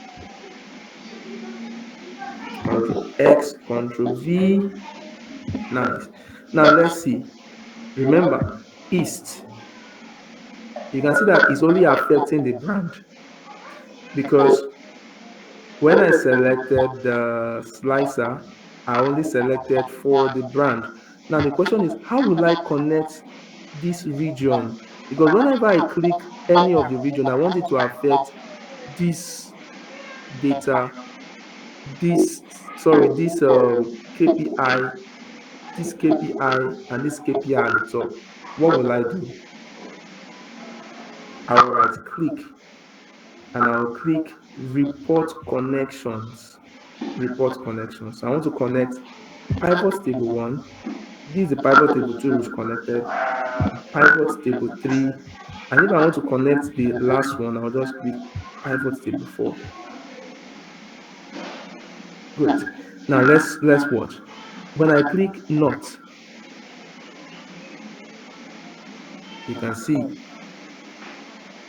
Control X, Control V. Nice. Now let's see. Remember, East. You can see that it's only affecting the brand because when I selected the slicer, I only selected for the brand. Now the question is, how will I connect this region? Because whenever I click any of the region, I want it to affect this data, this KPI, this KPI, and this KPI at the top. What will I do? I will right click and I'll click report connections. Report connections. So I want to connect pivot table 1. This is the pivot table 2 we've connected. Pivot table 3. And if I want to connect the last one, I'll just click pivot table 4. Great. Now let's watch. When I click not, You can see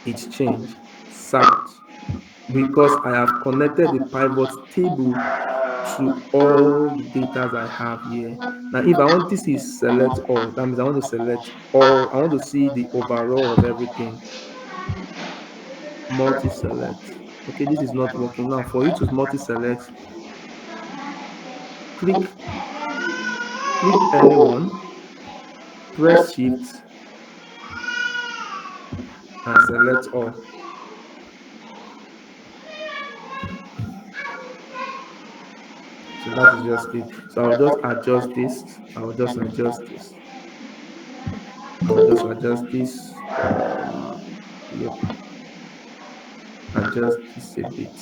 it's changed south because I have connected the pivot table to all the data I have here. Now, if I want this is select all, that means I want to select all. I want to see the overall of everything. Multi-select. Okay, this is not working. Now, for you to multi-select, click anyone, press shift and select all. So that is just it. So I'll just adjust this. I'll just adjust this. I'll just adjust this. Yep, adjust this a bit.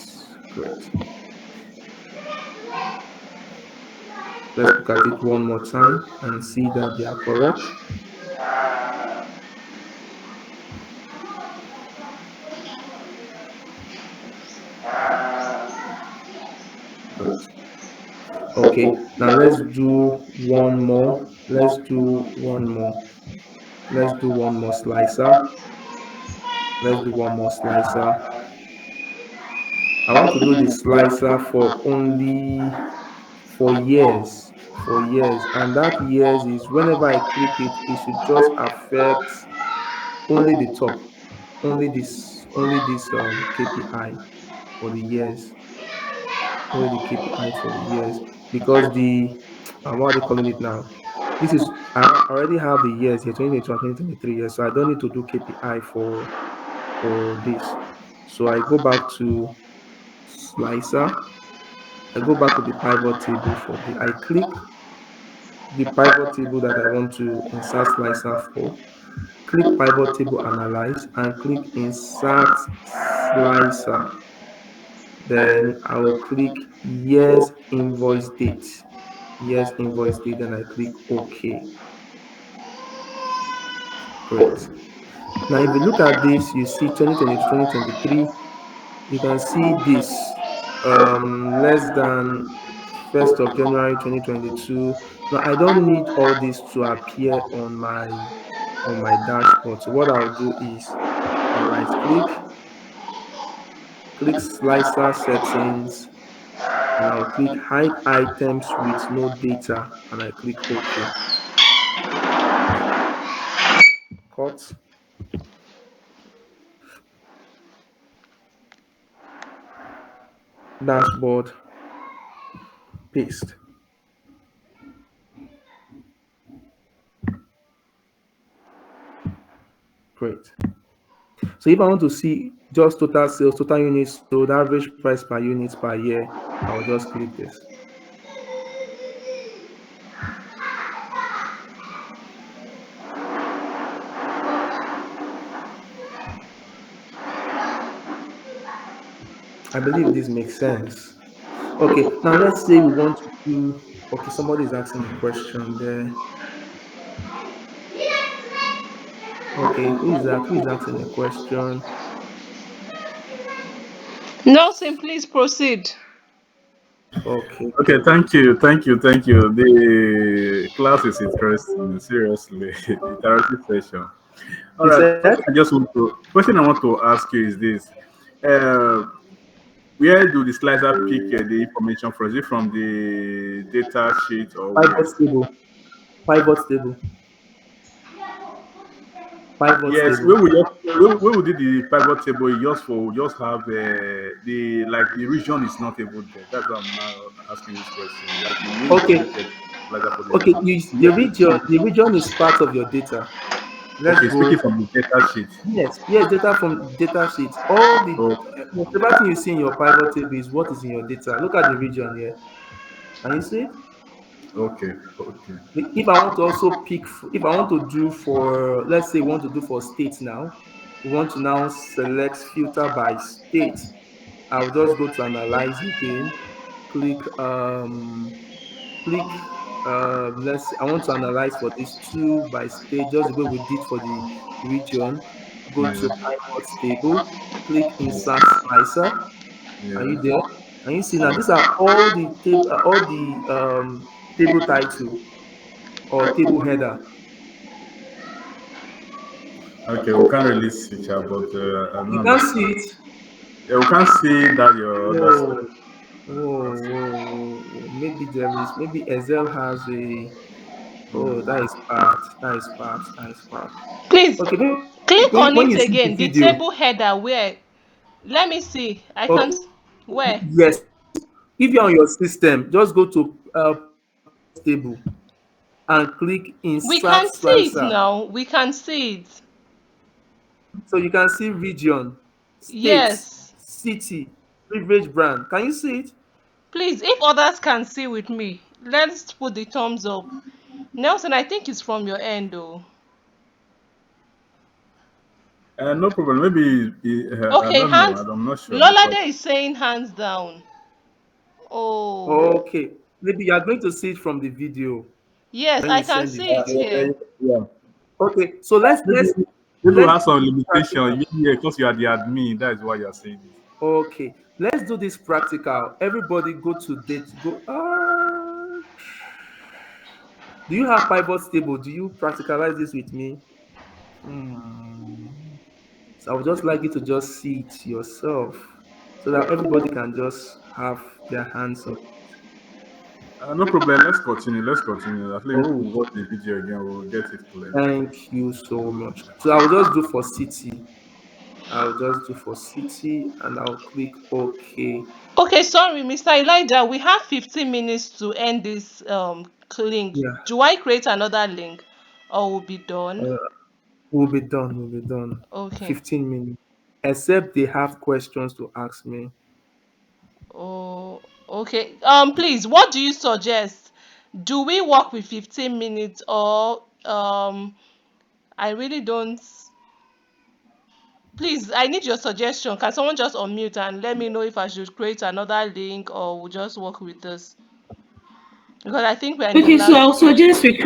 Great. Let's look at it one more time and see that they are correct. Great. Okay, now let's do one more. Let's do one more. Let's do one more slicer. Let's do one more slicer. I want to do the slicer for only for years. For years. And that years is whenever I click it, it should just affect only the top. Only this KPI for the years. Only the KPI for the years. Because the what are they calling it now? This is I already have the years here, 2022 and 2023 years, so I don't need to do KPI for this. So I go back to slicer. I go back to the pivot table for the I click the pivot table that I want to insert slicer for. Click pivot table analyze and click insert slicer. Then I will click yes invoice date. Yes invoice date, then I click OK. Great. Now, if you look at this, you see 2020 to 2023. You can see this less than 1st of January 2022. Now, I don't need all this to appear on my dashboard. So what I'll do is I right click slicer settings, and I'll click hide items with no data, and I click OK. Cut. Dashboard. Paste. Great. So if I want to see just total sales, total units sold, average price per unit per year, I will just click this. I believe this makes sense. Okay, now let's say we want to do, okay, somebody is asking a question there. Okay, who is that? Who is asking a question?
Nelson, please proceed.
Okay.
Okay, thank you. The class is interesting, seriously. Interactive session. All
You
right.
said?
Question I want to ask you is this: where do the slicer pick the information from? Is it from the data sheet or where?
Pivot table. Pivot table. Pivot
Yes,
table.
when we did the pivot table, you just have the like the region is not able there. That's why I'm now asking this question. Like the way you
Okay.
created slicer for the
Okay.
where
The region is part of your data. Let's
okay,
go.
speaking from the data sheet.
Yes, data from data sheets. All the
Oh,
whatever thing you see in your pivot table is what is in your data. Look at the region here. Can you see it?
okay, okay.
If I want to also pick, if I want to do for, let's say, we want to do for state now, we want to now select filter by state. I'll just go to analyze again, click, click, let's, I want to analyze for this two by state, just the way we did for the region. Go to
Yeah,
pivot table, click insert
yeah,
slicer. Are
yeah.
you there? And you see now, these are all the table, table title or table header.
Okay, we can't really see chat, but I don't
You can't see
understand.
it.
Yeah, we can't see that your other side.
Oh, maybe there is. Maybe Excel has a. Oh, that is part. That is part. That is part.
Please
Okay, maybe
click on
when
it
you see the
again. The
video.
table header where? Let me see. I
Okay,
can't. Where?
yes. If you're on your system, just go to pivot table and click
We
insert
can see it
slicer.
now. We can see it.
So you can see region, state,
Yes.
city, beverage brand. Can you see it?
Please, if others can see with me, let's put the thumbs up. Nelson, I think it's from your end though.
No problem. Maybe I
Okay,
don't know.
hands.
I'm not sure because
Lolade is saying hands down. Oh,
Okay. Maybe you are going to see it from the video
yes,
when
I
you
can
send the
see it
video.
here.
yeah.
Okay. So let's
Maybe
let's
maybe we
let's
have
do
some
this
limitation.
practical.
Yeah, because you are the admin. That is why you are saying it.
Okay. Let's do this practical. Everybody go to date. Go. Do you have pivot table? Do you practicalize this with me? Hmm. So I would just like you to just see it yourself so that everybody can just have their hands on.
No problem. Let's continue. Let's continue. At least
Oh,
we'll watch the video again. We'll get it clear.
thank you so much. So I'll just do for city. I'll just do for city and I'll click OK.
Okay, sorry, Mr. Elijah, we have 15 minutes to end this link.
Yeah,
Do I create another link or will be done?
uh, we'll be done. We'll be done.
Okay.
15 minutes. Except they have questions to ask me.
Oh, okay. Please, what do you suggest? Do we work with 15 minutes or I really don't. Please, I need your suggestion. Can someone just unmute and let me know if I should create another link or we'll just work with this? Because I think we're in the
Okay, so I'll
last.
suggest we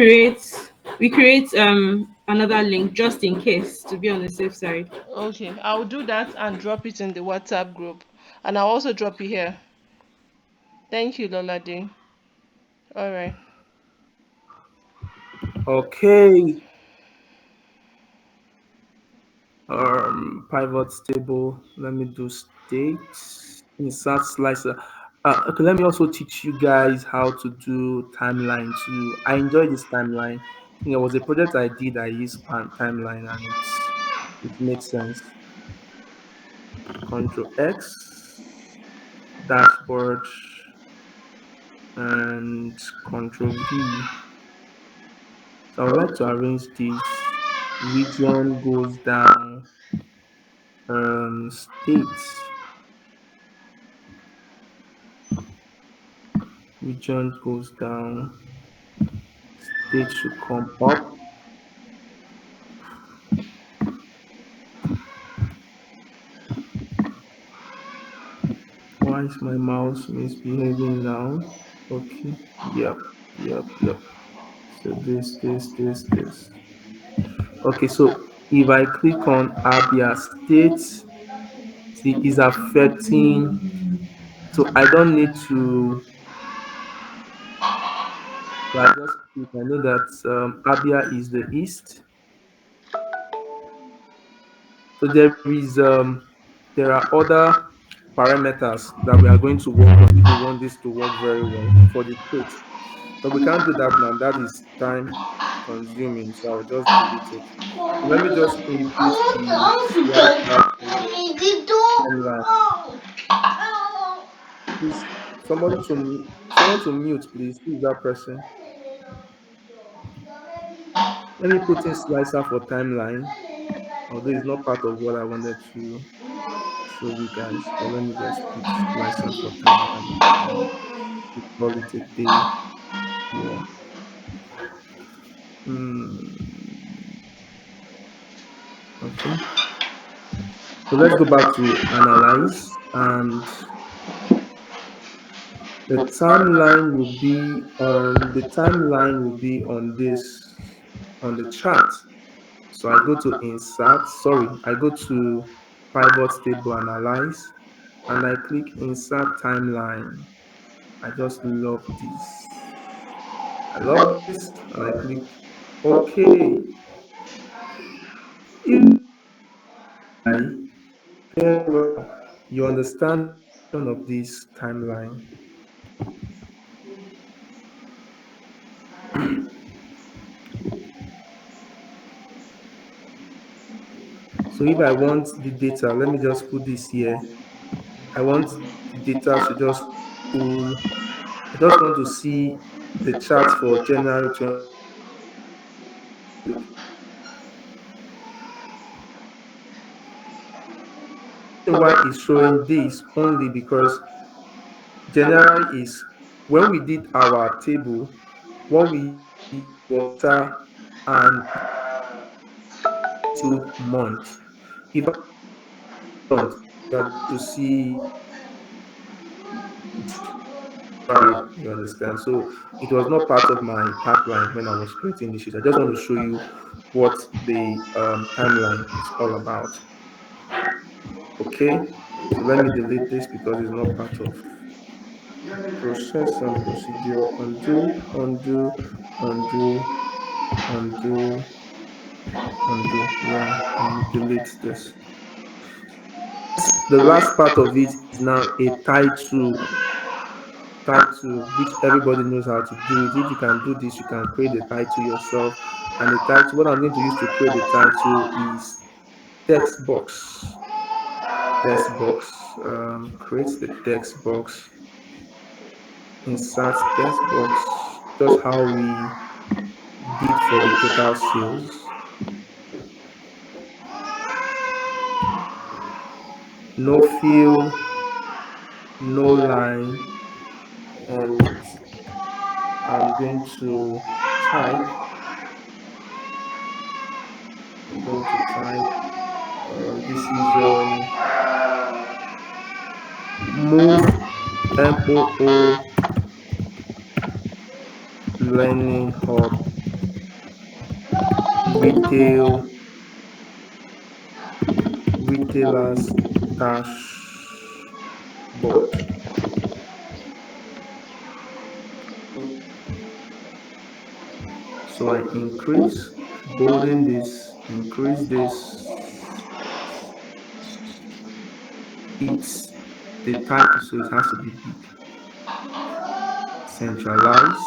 create another link just in case to be on the safe side.
Okay, I'll do that and drop it in the WhatsApp group. And I'll also drop it here. Thank you, Lolade. All right.
Okay. Pivot table. Let me do state. Insert slicer. Okay, let me also teach you guys how to do timeline too. I enjoy this timeline. It was a project I did. I used timeline and it makes sense. Control X, dashboard, and Control V. So I would like to arrange this. Region goes down. State. Region goes down. State should come up. Why is my mouse misbehaving now? Okay. Yep. Yep. So this. Okay, so if I click on Abia State, see, is affecting. So I don't need to. So I just click. I know that Abia is the east. So there are other parameters that we are going to work on if we want this to work very well for the state. But we can't do that now. That is time consuming. So I'll just delete it. So let me just input the slicer to timeline. Please, someone to mute, please. Who is that person? Let me put in slicer for timeline. Although it's not part of what I wanted to show you guys. But let me just put slicer for timeline and call it a day. Yeah. Hmm. Okay. So let's go back to analyze, and the timeline will be on this on the chart. So I go to insert, sorry, I go to pivot table analyze and I click insert timeline. I just love this. I love this and I click OK. if you understand of this timeline, so if I want the data, let me just put this here. I want the data to just pull. I just want to see the chart for January 20. Why it's showing this only because January is when we did our table, what we water and 2 months. If I don't, you are to see, you understand. So it was not part of my pipeline when I was creating this sheet. I just want to show you what the timeline is all about. Okay, so let me delete this because it's not part of process and procedure. Undo, undo. Yeah, and delete this. The last part of it is now a title, which everybody knows how to do it. If you can do this, you can create the title yourself. And the title, what I'm going to use to create the title is text box. Text box. Create the text box. Insert text box. Just how we did for the total sales. No field, no line, and I'm going to type. I'm going to type. This is move MOO Learning Hub retail retailers dashboard. So I bolding this, increase this. It's the title, so it has to be big. Centralize.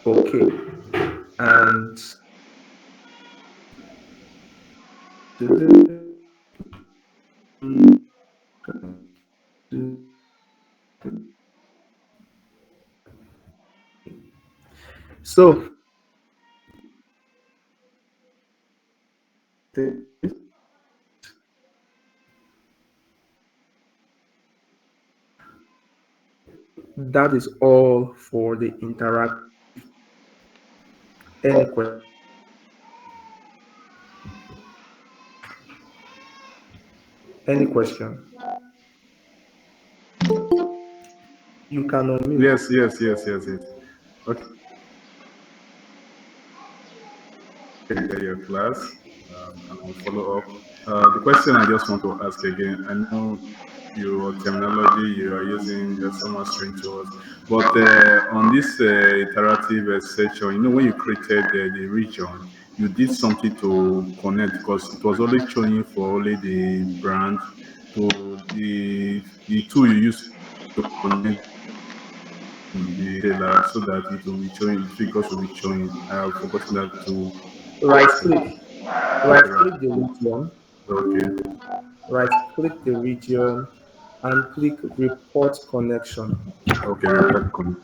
Okay, and so that is all for the interact. Any question? Any question? You can unmute.
Yes. Okay. Your class, and we'll follow up. The question I just want to ask again, I know your terminology you are using, you're so much strange to us, but on this interactive section, when you created the region, you did something to connect because it was only showing for only the brand to the tool you use to connect the trailer so that it will be showing, the figures will be showing. I have forgotten that to
Right click. Right click the region.
Okay.
Right click the region and click report connection.
Okay, report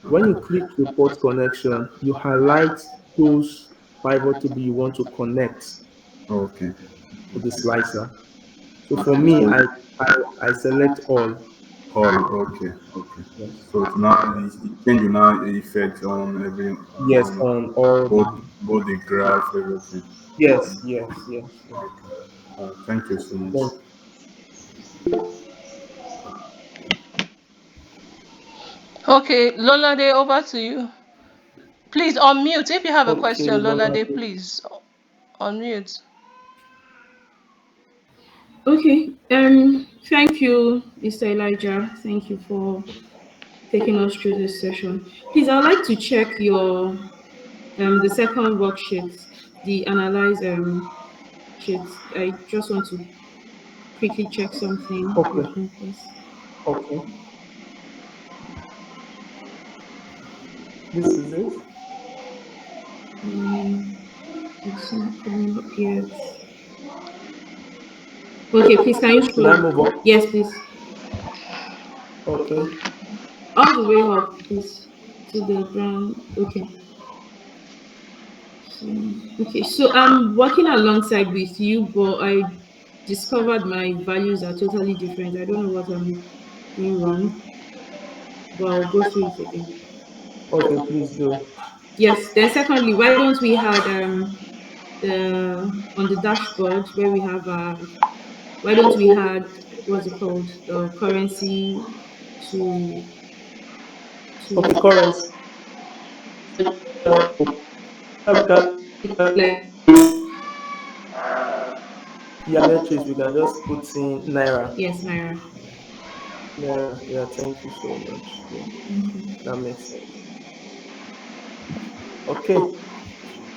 When you click report connection, you highlight those pivot table you want to connect
Okay.
to the slicer. So for me, I select all.
Okay.
Yes.
So it's now it change now effect on every
Yes,
on
on all
both the graph, everything.
yes.
Okay. Thank you so much.
Thank
Okay, Lolade, over to you. Please unmute. If you have a
Okay,
question,
Lola.
Lolade, please unmute.
Okay. Thank you, Mr. Elijah. Thank you for taking us through this session. Please, I'd like to check your the second worksheet, the analyze sheet. I just want to quickly check something
Okay.
with me, please.
Okay. This is it.
Um, it's not coming up yet. Okay, please, can you
Should I
scroll?
move on?
Yes, please.
Okay.
All the way up, please, to the ground. Okay. So, okay, so I'm working alongside with you, but I discovered my values are totally different. I don't know what I'm doing wrong, but I'll go through it again.
Okay, please do.
Yes. Then secondly, why don't we have the on the dashboard where we have why don't we had what's it called, the currency to
Okay,
to
currency. We can,
like,
yeah, metrics. We can just put in naira.
yes, Naira.
Naira. Yeah, thank you so much. Yeah, that makes sense. Okay,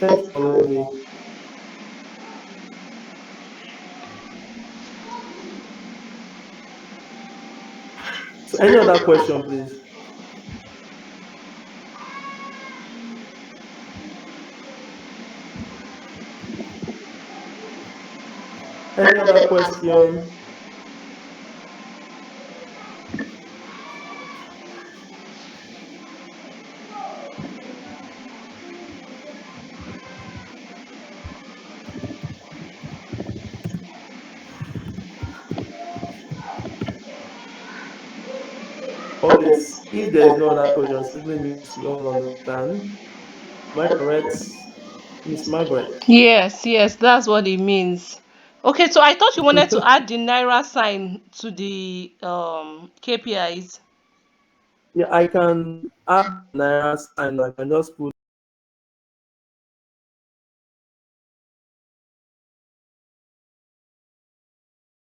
thank you, Olumide. So, any other question, please? Any other question? Always, if there is no other question, simply means we all understand. Am I correct, Miss Margaret?
Yes, yes, that's what it means. Okay, so I thought you wanted to add the naira sign to the KPIs.
Yeah, I can add naira sign. I can just put